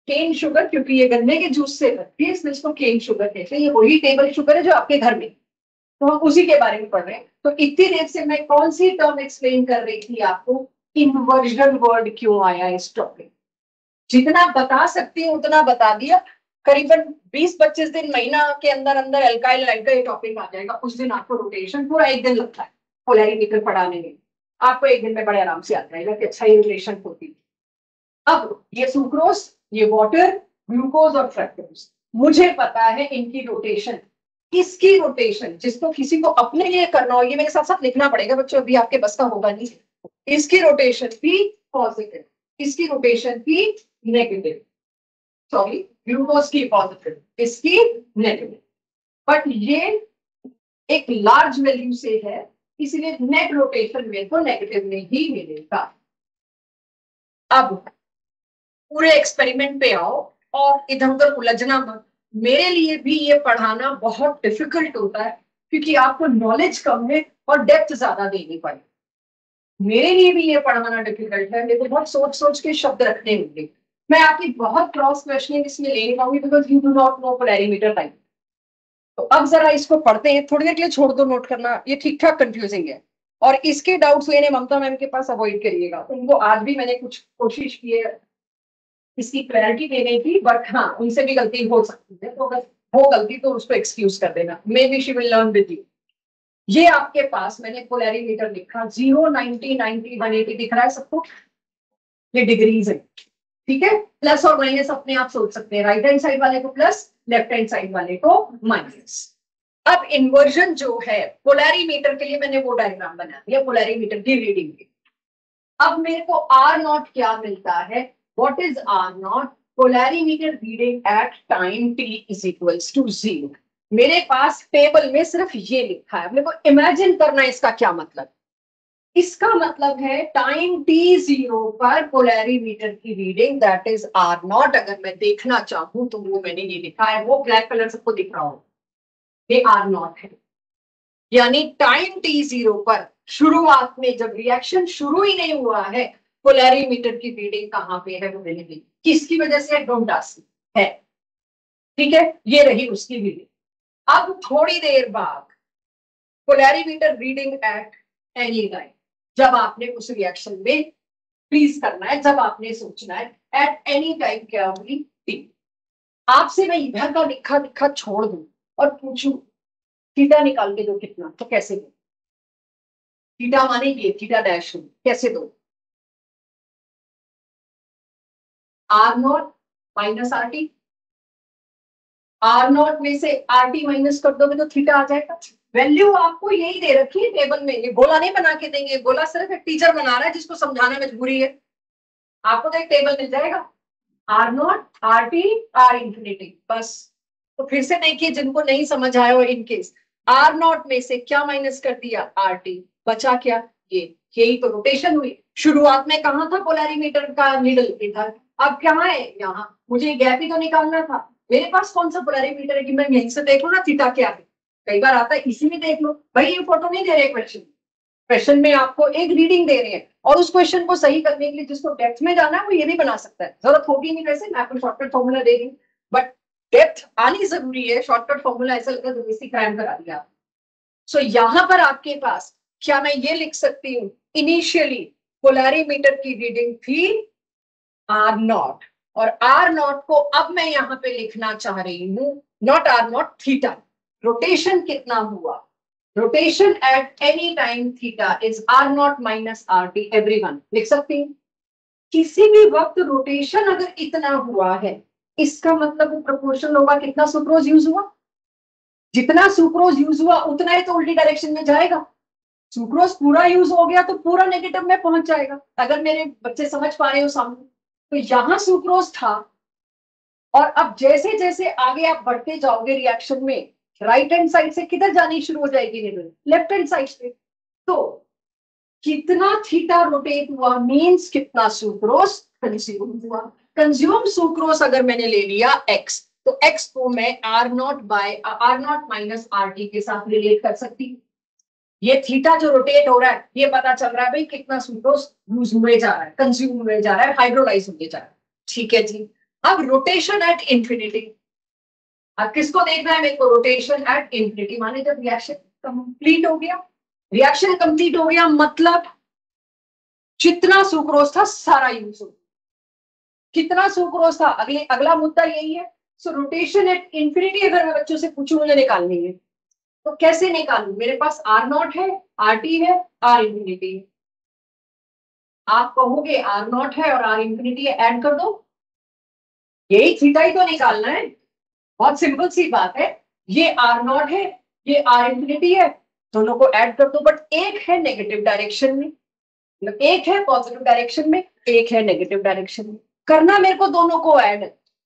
S1: केन शुगर, क्योंकि ये गन्ने के जूस से बनती है इसलिए इसको केन शुगर कहते हैं। ये वही टेबल शुगर है जो आपके घर में, तो हम उसी के बारे में पढ़ रहे हैं। तो इतनी देर से मैं कौन सी टर्म एक्सप्लेन कर रही थी आपको? इन्वर्जन वर्ड क्यों आया इस टॉपिक। जितना बता सकती हूँ उतना बता दिया। करीबन 20-25 दिन महीना के अंदर अंदर एल्काइल लाइट का ये टॉपिक आ जाएगा। उस दिन आपको रोटेशन पूरा एक दिन लगता है पोलैरिमीटर पढ़ाने में। आपको एक दिन में बड़े आराम से आता है कि अच्छा ये रिलेशन होती है। अब ये सुक्रोज, ये वाटर, ग्लूकोज और फ्रक्टोज, मुझे पता है इनकी रोटेशन। इसकी रोटेशन जिसको किसी को अपने लिए करना हो, ये मेरे साथ साथ लिखना पड़ेगा बच्चों, अभी आपके बस का होगा नहीं। इसकी रोटेशन भी पॉजिटिव, इसकी रोटेशन भी नेगेटिव, सॉरी ग्लूकोज की पॉजिटिव, इसकी नेगेटिव, बट ये एक लार्ज वैल्यू से है इसलिए नेट रोटेशन में तो नेगेटिव में ही मिलेगा। अब पूरे एक्सपेरिमेंट पे आओ और इधर उधर उलझना मत। मेरे लिए भी ये पढ़ाना बहुत डिफिकल्ट होता है क्योंकि आपको नॉलेज कम है और डेप्थ ज्यादा देनी पड़े। मेरे लिए भी ये पढ़ाना डिफिकल्ट है, मेरे को बहुत सोच सोच के शब्द रखने होंगे। मैं आपकी बहुत क्रॉस क्वेश्चनिंग इसमें ले नहीं पाऊंगी because you do not know polarimeter type. तो अब जरा इसको पढ़ते हैं, थोड़ी देर के लिए छोड़ दो नोट करना, ये ठीक ठाक कंफ्यूजिंग है और इसके डाउट्स लेने ममता मैम के पास अवॉइड करिएगा। उनको आज भी मैंने कुछ कोशिश की है इसकी क्लैरिटी देने की, बट हाँ उनसे भी गलती हो सकती है, तो अगर हो गलती तो उसको एक्सक्यूज कर देना, may be she will learn with you. ये आपके पास मैंने पोलैरिमीटर लिखा 0, 90, 90, 180 दिख रहा है सबको, ये डिग्रीज है, ठीक है। प्लस और माइनस अपने आप सोच सकते हैं, राइट हैंड साइड वाले को प्लस, लेफ्ट हैंड साइड वाले को माइनस। अब इन्वर्जन जो है पोलैरिमीटर के लिए मैंने वो डायग्राम बना दिया पोलैरिमीटर की रीडिंग की। अब मेरे को आर नॉट क्या मिलता है, what is R not, polarimeter reading at time t is equals to 0। मेरे पास टेबल में सिर्फ ये लिखा है, मेरे को इमेजिन करना है इसका क्या मतलब। इसका मतलब है टाइम t0 पर पोलैरिमीटर की reading that is R not. अगर मैं देखना चाहूं तो वो मैंने ये लिखा है, वो ब्लैक कलर सबको दिख रहा हो, ये आर नॉट है। यानी टाइम t0 पर शुरुआत में जब रिएक्शन शुरू ही नहीं हुआ है, पोलैरिमीटर की रीडिंग कहां पे है वो मैंने दी, किसकी वजह से, डोंट आस्क है, ठीक है। ये रही उसकी रीडिंग। अब थोड़ी देर बाद polarimeter reading eight any time, जब आपने उस रिएक्शन में फ्रीज करना है, जब आपने सोचना है एट एनी टाइम क्या होगी टी। आपसे मैं इधर का लिखा लिखा छोड़ दूं और पूछूं थीटा निकाल के दो कितना, तो कैसे दो, थीटा माने ये थीटा डैश कैसे दो, R not minus R T, R not में से आर टी माइनस कर दोगे तो थीटा आ जाएगा। वैल्यू आपको यही दे रखी है टेबल में, ये गोला नहीं बना के देंगे, गोला सिर्फ एक टीचर बना रहा है जिसको समझाना मजबूरी है। आपको तो एक टेबल मिल जाएगा, R not, R T, R infinity, बस। तो फिर से देखिए जिनको नहीं समझ आया हो इन केस, आर नॉट में से क्या माइनस कर दिया, आर टी, बचा क्या, ये, यही तो रोटेशन हुई। शुरुआत में कहाँ था पोलैरिमीटर का नीडल, इधर, अब क्या है यहाँ, मुझे गैप ही तो निकालना था। मेरे पास कौन सा पोलैरिमीटर है कि मैं यहीं से देख लूं ना थीटा क्या है, कई बार आता है इसी में देख लो। भाई ये फोटो नहीं दे रहे क्वेश्चन, क्वेश्चन में आपको एक रीडिंग दे रहे हैं और उस क्वेश्चन को सही करने के लिए जिसको डेप्थ में जाना है वो ये भी बना सकता है, जरूरत होगी नहीं, वैसे मैं आपको शॉर्टकट फॉर्मूला दे रही हूँ, बट डेप्थ आनी जरूरी है। शॉर्टकट फॉर्मूला ऐसा लगता है तो बेसिक क्राइम करा दिया। सो यहाँ पर आपके पास क्या मैं ये लिख सकती हूँ, इनिशियली पोलैरिमीटर की रीडिंग थी आर नॉट, और आर नॉट को अब मैं यहाँ पे लिखना चाह रही हूँ not R not theta, rotation कितना हुआ, rotation at any time theta is R not minus R T, everyone लिख सकती हूँ। किसी भी वक्त रोटेशन अगर इतना हुआ है इसका मतलब वो प्रोपोर्शनल होगा कितना सुक्रोज यूज हुआ, जितना सुक्रोज यूज हुआ उतना ही तो उल्टी डायरेक्शन में जाएगा। सुक्रोज पूरा यूज हो गया तो पूरा नेगेटिव में पहुंच जाएगा, अगर मेरे बच्चे समझ पा रहे हो सामने। तो यहां सुक्रोज था और अब जैसे जैसे आगे आप बढ़ते जाओगे रिएक्शन में, राइट हैंड साइड से किधर जानी शुरू हो जाएगी नीडल, लेफ्ट हैंड साइड से। तो कितना थीटा रोटेट हुआ मींस कितना सुक्रोज कंज्यूम हुआ। कंज्यूम सुक्रोज अगर मैंने ले लिया x, तो x को मैं R not by R not minus R T के साथ रिलेट कर सकती हूँ। ये थीटा जो रोटेट हो रहा है ये पता चल रहा है भाई कितना सुक्रोज यूज हुए जा रहा है, कंज्यूम हुए जा रहा है, हाइड्रोलाइज होते जा रहा है, ठीक है जी। अब रोटेशन एट इंफिनिटी, अब किसको देखना है मेरे को, रोटेशन एट इंफिनिटी माने जब रिएक्शन कंप्लीट हो गया, रिएक्शन कंप्लीट हो गया मतलब जितना सुक्रोज था सारा यूज हो, कितना सुक्रोज था, अगला मुद्दा यही है। सो रोटेशन एट इंफिनिटी अगर मैं बच्चों से पूछूं मुझे निकालनी है तो कैसे निकालू, मेरे पास आर नॉट है, आर टी है, आर इंफिनिटी है, आप कहोगे आर नॉट है और आर इंफिनिटी है, ऐड कर दो, यही थीटा ही तो निकालना है, बहुत सिंपल सी बात है। ये आर नॉट है, ये आर इंफिनिटी है, दोनों को ऐड कर दो। बट एक है नेगेटिव डायरेक्शन में, मतलब एक है पॉजिटिव डायरेक्शन में, एक है नेगेटिव डायरेक्शन में, करना मेरे को दोनों को ऐड।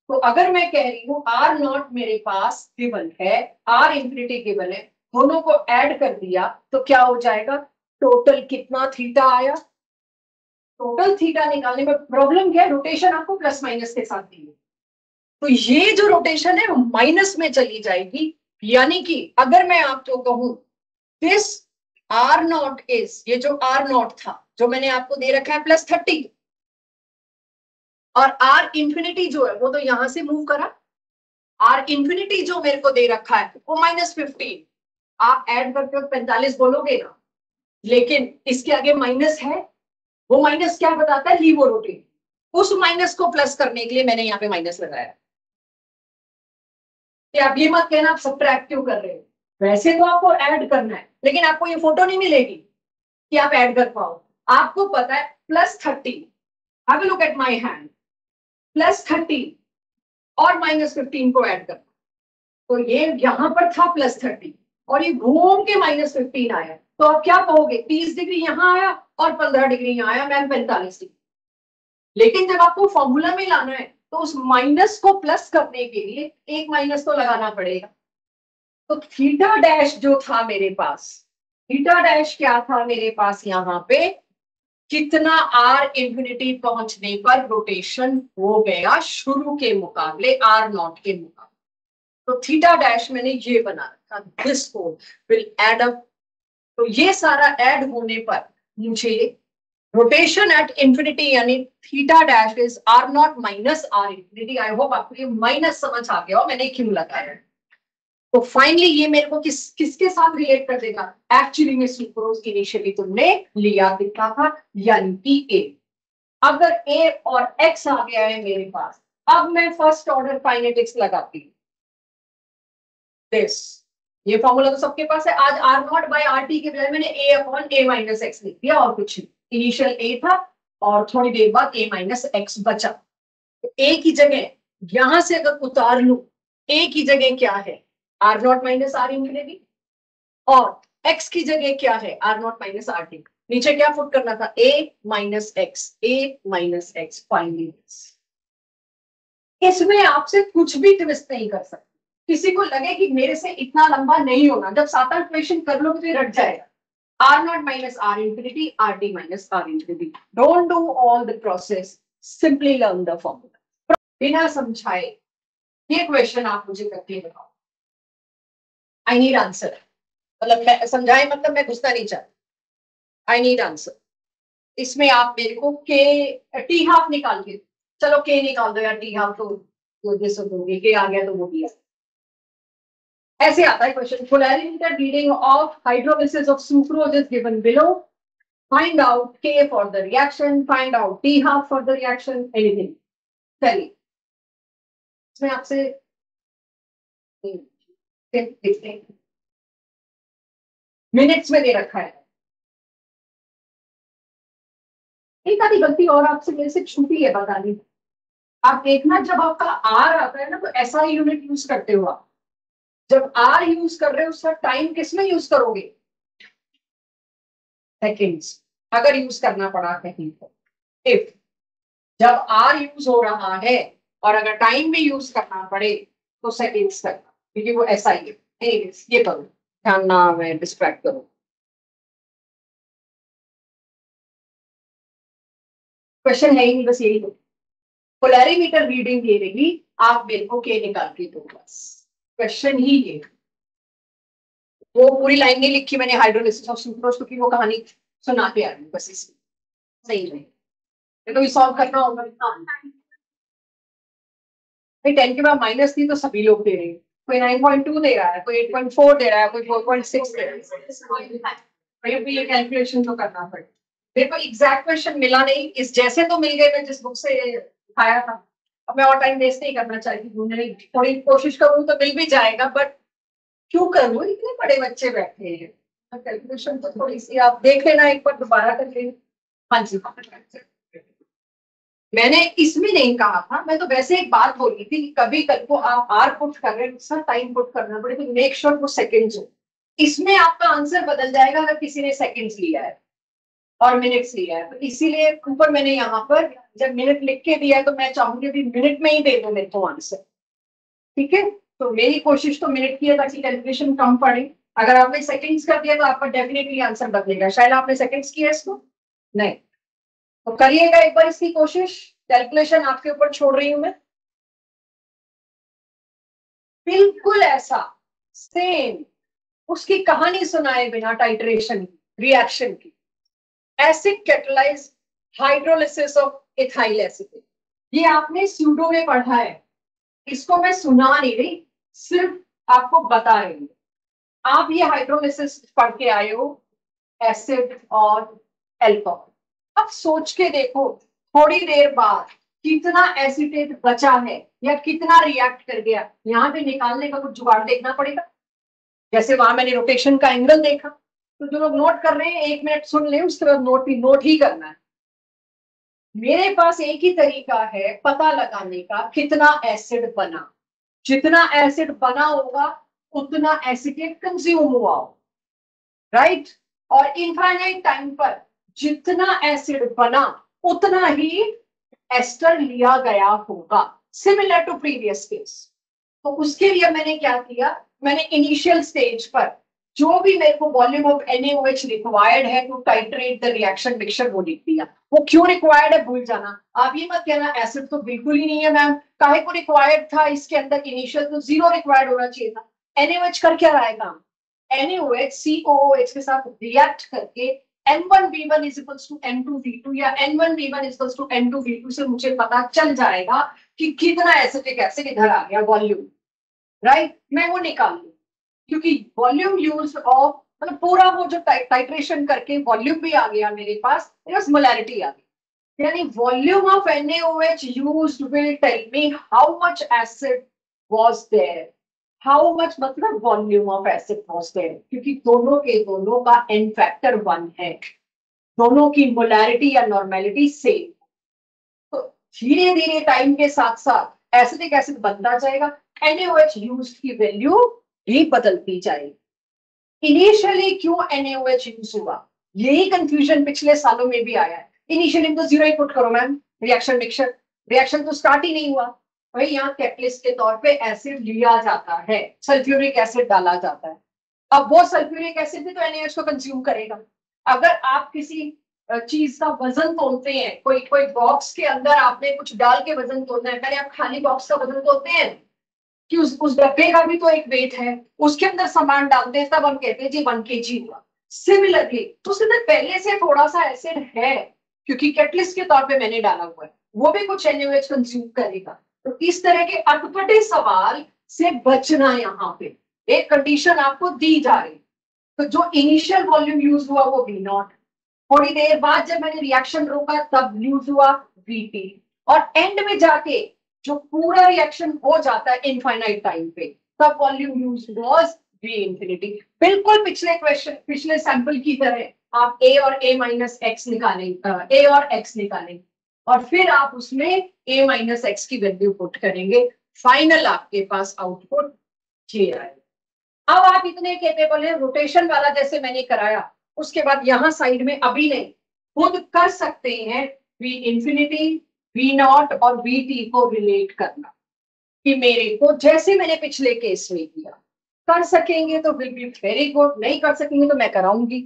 S1: तो अगर मैं कह रही हूँ आर नॉट मेरे पास गिवन है, आर इंफिनिटी गिवन है, दोनों को ऐड कर दिया तो क्या हो जाएगा, टोटल कितना थीटा आया। टोटल थीटा निकालने में प्रॉब्लम क्या है, रोटेशन आपको प्लस माइनस के साथ दी है, तो ये जो रोटेशन है वो माइनस में चली जाएगी। यानी कि अगर मैं आपको कहूं दिस आर नॉट इज, ये जो आर नॉट था जो मैंने आपको दे रखा है +30, और आर इंफिनिटी जो है वो तो यहां से मूव करा, आर इंफिनिटी जो मेरे को दे रखा है वो -15, आप ऐड करके 45 बोलोगे ना, लेकिन इसके आगे माइनस है, वो माइनस क्या बताता है, लीव रोटेट, उस माइनस को प्लस करने के लिए मैंने यहाँ पे माइनस लगाया। कि आप ये मत कहना आप सब्ट्रैक्ट क्यों कर रहे हो, वैसे तो आपको ऐड करना है, लेकिन आपको ये फोटो नहीं मिलेगी कि आप ऐड कर पाओ। आपको पता है +30, have a look at my hand, +30 और -15 को ऐड करना, तो ये यहां पर था +30 और ये घूम के -15 आया, तो आप क्या कहोगे, 30 डिग्री यहां आया और 15 डिग्री यहां आया, मैम 45 डिग्री। लेकिन जब आपको फॉर्मूला में लाना है तो उस माइनस को प्लस करने के लिए एक माइनस तो लगाना पड़ेगा। तो थीटा डैश जो था मेरे पास, थीटा डैश क्या था मेरे पास यहाँ पे, कितना आर इंफिनिटी पहुंचने पर रोटेशन हो गया शुरू के मुकाबले, आर नॉट के मुकाबले। तो थीटा डैश मैंने ये बना रखा, this code will add up. तो ये सारा ऐड होने पर मुझे रोटेशन एट इंफिनिटी यानी theta dash is R not minus R infinity. I hope आपको ये माइनस समझ आ गया हो मैंने क्यों लगाया। तो फाइनली ये मेरे को किसके साथ रिलेट कर देगा, एक्चुअली में सुक्रोज इनिशियली तुमने लिया दिखा था, यानी कि ए। अगर ए और एक्स आ गया है मेरे पास, अब मैं फर्स्ट ऑर्डर काइनेटिक्स लगाती हूँ। दिस, ये फॉर्मूला तो सबके पास है। आज R not by R T के बजाय मैंने A upon A minus X लिख दिया और कुछ नहीं, इनिशियल ए था और थोड़ी देर बाद ए माइनस एक्स बचा। तो ए की जगह यहां से अगर उतार लू, ए की जगह क्या है, R not minus R infinity, और x की जगह क्या है, R not minus R T. नीचे क्या पुट करना था, a minus X, A minus X, finally. इसमें आपसे कुछ भी ट्विस्ट नहीं कर सकते। किसी को लगे कि मेरे से इतना लंबा नहीं होगा, जब 7-8 क्वेश्चन कर लो तो ये रट जाएगा। R not minus R infinity, R T minus R infinity, don't do all the process, simply learn the formula बिना समझाए। ये क्वेश्चन आप मुझे करके बताओ, आई नीड आंसर। मतलब मैं समझाए मतलब मैं घुसना नहीं चाहती, आई नीड आंसर। इसमें आप मेरे को के टी हाफ निकाल के, चलो के निकाल दो यार, टी हाफ तो जैसे दोगे के आ गया तो वो दिया। ऐसे आता है question, polarimeter reading of hydrolysis of sucrose is given below, find out K for the reaction, find out T half for the reaction, anything. चलिए इसमें आपसे देखते हैं, मिनट्स में दे रखा है। एक आधी गलती और आपसे मेरे से छूटी है बतानी, आप देखना जब आपका आर आता है ना तो ऐसा यूनिट यूज करते हो आप। जब आर यूज कर रहे हो उसका टाइम किसमें यूज करोगे, सेकेंड्स, अगर यूज करना पड़ा कहीं तो। इफ जब आर यूज हो रहा है और अगर टाइम भी यूज करना पड़े तो सेकेंड्स करना, क्योंकि वो ऐसा ही है। एनीवेज ये करो, ध्यान ना मैं डिस्ट्रैक्ट करूं। क्वेश्चन है ही नहीं, बस यही तो, पोलैरिमीटर रीडिंग दे रही, आप मेरे को के निकाल के दो, बस क्वेश्चन ही ये। वो पूरी लाइन नहीं लिखी मैंने हाइड्रोलिसिस ऑफ सुक्रोज, क्योंकि वो कहानी सुना के आ रही बस इसमें, सही नहीं तो ये सॉल्व करना होगा। भाई 10 के बाद माइनस थी तो सभी लोग दे रहे हैं, कोई 9.2 दे रहा है, कोई 8.4 दे रहा है, कोई 4.6 दे रहा है। भाई ये कैलकुलेशन तो करना पड़ेगा। मेरे को एग्जैक्ट क्वेश्चन मिला नहीं, इस जैसे तो मिल गए मैं जिस बुक से उठाया था। अब मैं और टाइम वेस्ट नहीं करना चाहती हूँ, थोड़ी कोशिश करूँ तो मिल भी जाएगा, बट क्यों करूँ, इतने बड़े बच्चे बैठे हैं, कैलकुलेशन तो थोड़ी सी आप देख लेना एक बार दोबारा कर लेना। हाँ जी, मैंने इसमें नहीं कहा था, मैं तो वैसे एक बात बोली थी कि कभी कल को आप आर पुट कर रहे हैं, टाइम पुट करना पड़े तो मेक श्योर वो सेकंड्स हो। इसमें आपका आंसर बदल जाएगा अगर किसी ने सेकंड्स लिया है और मिनट्स लिया है, तो इसीलिए ऊपर मैंने यहाँ पर जब मिनट लिख के दिया है तो मैं चाहूंगी कि मिनट में ही दे दो मेरे को आंसर। ठीक है, तो मेरी कोशिश तो मिनट की है ताकि कैलकुलेशन कम पड़े। अगर आपने सेकंड्स कर दिया तो आपका डेफिनेटली आंसर बदलेगा। शायद आपने सेकंड्स किया इसको नहीं, तो करिएगा एक बार इसकी कोशिश। कैलकुलेशन आपके ऊपर छोड़ रही हूं मैं। बिल्कुल ऐसा सेम, उसकी कहानी सुनाए बिना टाइट्रेशन की, रिएक्शन की। Acid catalyse hydrolysis of ethyl acetate, ये आपने स्यूडो में पढ़ा है, इसको मैं सुना नहीं रही, सिर्फ आपको बता रही हूँ। आप ये हाइड्रोलिसिस पढ़ के आए हो, एसिड और एल्कोहल। अब सोच के देखो थोड़ी देर बाद कितना एसिटेट बचा है या कितना रिएक्ट कर गया, यहाँ पे निकालने का कुछ जुगाड़ देखना पड़ेगा। जैसे वहां मैंने रोटेशन का एंगल देखा, तो जो लोग नोट कर रहे हैं 1 मिनट सुन ले, उसके बाद नोट ही करना है। मेरे पास एक ही तरीका है पता लगाने का कितना एसिड बना। जितना एसिड बना होगा उतना एसिटेट कंज्यूम हुआ हो, राइट। और इनफाइनाइट टाइम पर जितना एसिड बना उतना ही एस्टर लिया गया होगा, सिमिलर टू प्रीवियस केस। तो उसके लिए मैंने क्या किया, मैंने इनिशियल स्टेज पर जो भी मेरे को वॉल्यूम ऑफ NaOH रिक्वायर्ड है to titrate the reaction mixture वो लिख दिया। वो क्यों रिक्वायर्ड है भूल जाना, आप ये मत कहना एसिड तो बिल्कुल ही नहीं है मैम, काहे को रिक्वायर्ड था इसके अंदर इनिशियल, तो 0 रिक्वायर्ड होना चाहिए था। NaOH कर क्या रहा है काम, NaOH COOH के साथ रिएक्ट करके N1V1 is equals to N2V2 या N1V1 is equals to N2V2 से मुझे पता चल जाएगा कि कितना एसिटिक एसिड इधर आ गया वॉल्यूम, राइट। मैं वो निकाल लूं क्योंकि वॉल्यूम यूज ऑफ मतलब पूरा वो जो टाइट्रेशन करके वॉल्यूम भी आ गया मेरे पास, मोलैरिटी आ गई। यानी volume of NaOH used will tell me how much acid was there, how much मतलब volume of acid was there, क्योंकि दोनों के दोनों का n फैक्टर 1 है, दोनों की मोलैरिटी या नॉर्मेलिटी सेम। तो धीरे धीरे टाइम के साथ साथ एसिडिक एसिड बनता जाएगा, NaOH यूज्ड की वैल्यू भी बदलती जाएगी। इनिशियली क्यों NaOH यूज हुआ, यही कंफ्यूजन पिछले सालों में भी आया है। इनिशियली तो 0 ही पुट करो मैम, रिएक्शन मिक्सचर, रिएक्शन तो स्टार्ट ही नहीं हुआ, भाई यहाँ कैटलिस्ट के तौर पे एसिड लिया जाता है, सल्फ्यूरिक एसिड डाला जाता है। अब वो सल्फ्यूरिक एसिड भी तो NaOH को कंज्यूम करेगा। अगर आप किसी चीज का वजन तोलते हैं, कोई कोई बॉक्स के अंदर आपने कुछ डाल के वजन तोलना है, पहले आप खाली बॉक्स का वजन तोलते हैं कि उस डब्बे का भी तो एक वेट है, उसके अंदर सामान डालते हैं तब हम कहते हैं जी 1 kg हुआ। सिमिलरली तो उसके अंदर पहले से थोड़ा सा एसिड है क्योंकि कैटलिस्ट के तौर पे मैंने डाला हुआ है, वो भी कुछ NaOH कंज्यूम करेगा। तो इस तरह के अटपटे सवाल से बचना, यहाँ पे एक कंडीशन आपको दी जा रही। तो जो इनिशियल वॉल्यूम यूज हुआ वो V0, थोड़ी देर बाद जब मैंने रिएक्शन रोका तब यूज हुआ VT, और एंड में जाके जो पूरा रिएक्शन हो जाता है इनफाइनाइट टाइम पे तब volume use was V infinity. बिल्कुल पिछले क्वेश्चन, पिछले सैंपल की तरह आप A और A माइनस एक्स निकालेंगे, A और X निकालेंगे और फिर आप उसमें A माइनस एक्स की वैल्यू पुट करेंगे, फाइनल आपके पास आउटपुट ये आएगा। अब आप इतने केपेबल हैं, रोटेशन वाला जैसे मैंने कराया उसके बाद यहाँ साइड में अभी नहीं, खुद कर सकते हैं V इंफिनिटी, V0 और VT को रिलेट करना, कि मेरे को जैसे मैंने पिछले केस में किया, कर सकेंगे तो विल बी वेरी गुड, नहीं कर सकेंगे तो मैं कराऊंगी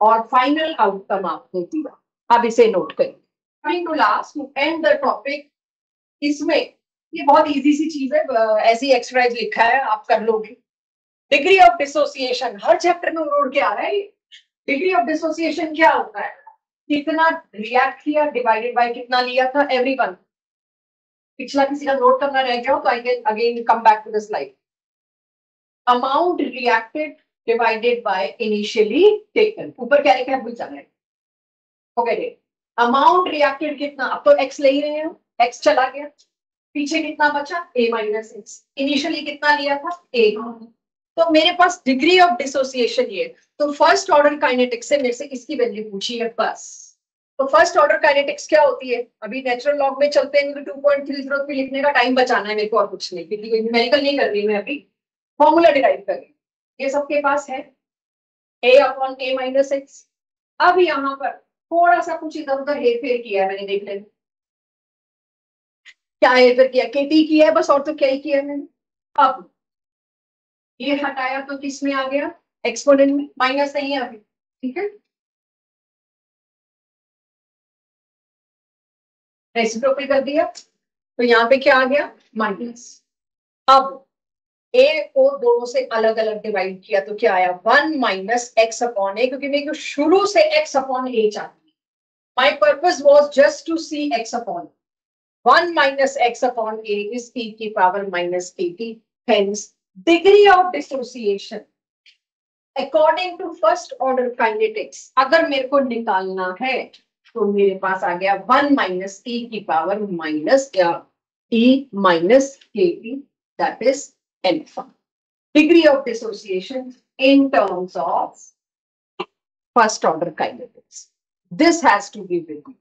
S1: और फाइनल आउटकम आपको दिया। अब इसे नोट करें। Coming to last to end the topic, इसमें ये बहुत इजी सी चीज है, ऐसी एक्सरसाइज लिखा है आप कर लोगे। Degree of dissociation her chapter में उड़ के आ रहा है। डिग्री ऑफ डिसोसिएशन क्या होता है, कितना रिएक्ट किया डिवाइडेड बाय कितना लिया था एवरीवन। पिछला किसी का नोट करना रह गया हो तो I can again come back to the slide. Amount reacted divided by initially taken, ऊपर क्या लिखा है भूल जाना है, ओके। अमाउंट रिएक्टेड कितना, अब तो एक्स ले ही रहे हो, एक्स चला गया, पीछे कितना बचा A माइनस एक्स, इनिशियली कितना लिया था A। तो मेरे पास डिग्री ऑफ डिसोसिएशन ये, तो फर्स्ट ऑर्डर काइनेटिक्स से मेरे से इसकी वैल्यू पूछी है बस, तो फर्स्ट ऑर्डर काइनेटिक्स क्या होती है? अभी नेचुरल लॉग में चलते हैं तो 2.30 पे लिखने का टाइम बचाना है मेरे को और कुछ नहीं, क्योंकि न्यूमेरिकल नहीं कर रही मैं अभी, फॉर्मूला डिराइव कर रही हूँ। ये सबके पास है a upon a minus x. अब यहाँ पर थोड़ा सा कुछ इधर उधर हेर फेर किया है मैंने, देख लेना क्या हेर फेर किया, केटी किया है बस, और तो क्या ही किया है मैंने। अब ये हटाया तो किस में आ गया? एक्सपोनेंट में, माइनस नहीं है अभी, ठीक है। रेसिप्रोकल कर दिया तो यहाँ पे क्या आ गया? माइनस। अब ए को दोनों से अलग अलग डिवाइड किया तो क्या आया? 1 माइनस एक्स अपॉन ए, क्योंकि मेरे को शुरू से एक्स अपॉन ए चाहिए। My purpose was just to see X upon 1 minus x upon a is e की पावर minus 80. Hence, degree of dissociation according to first order kinetics अगर मेरे को निकालना है तो मेरे पास आ गया 1 minus e की पावर minus e minus kt, that is alpha. Degree of dissociation in terms of first order kinetics. This has to be with you.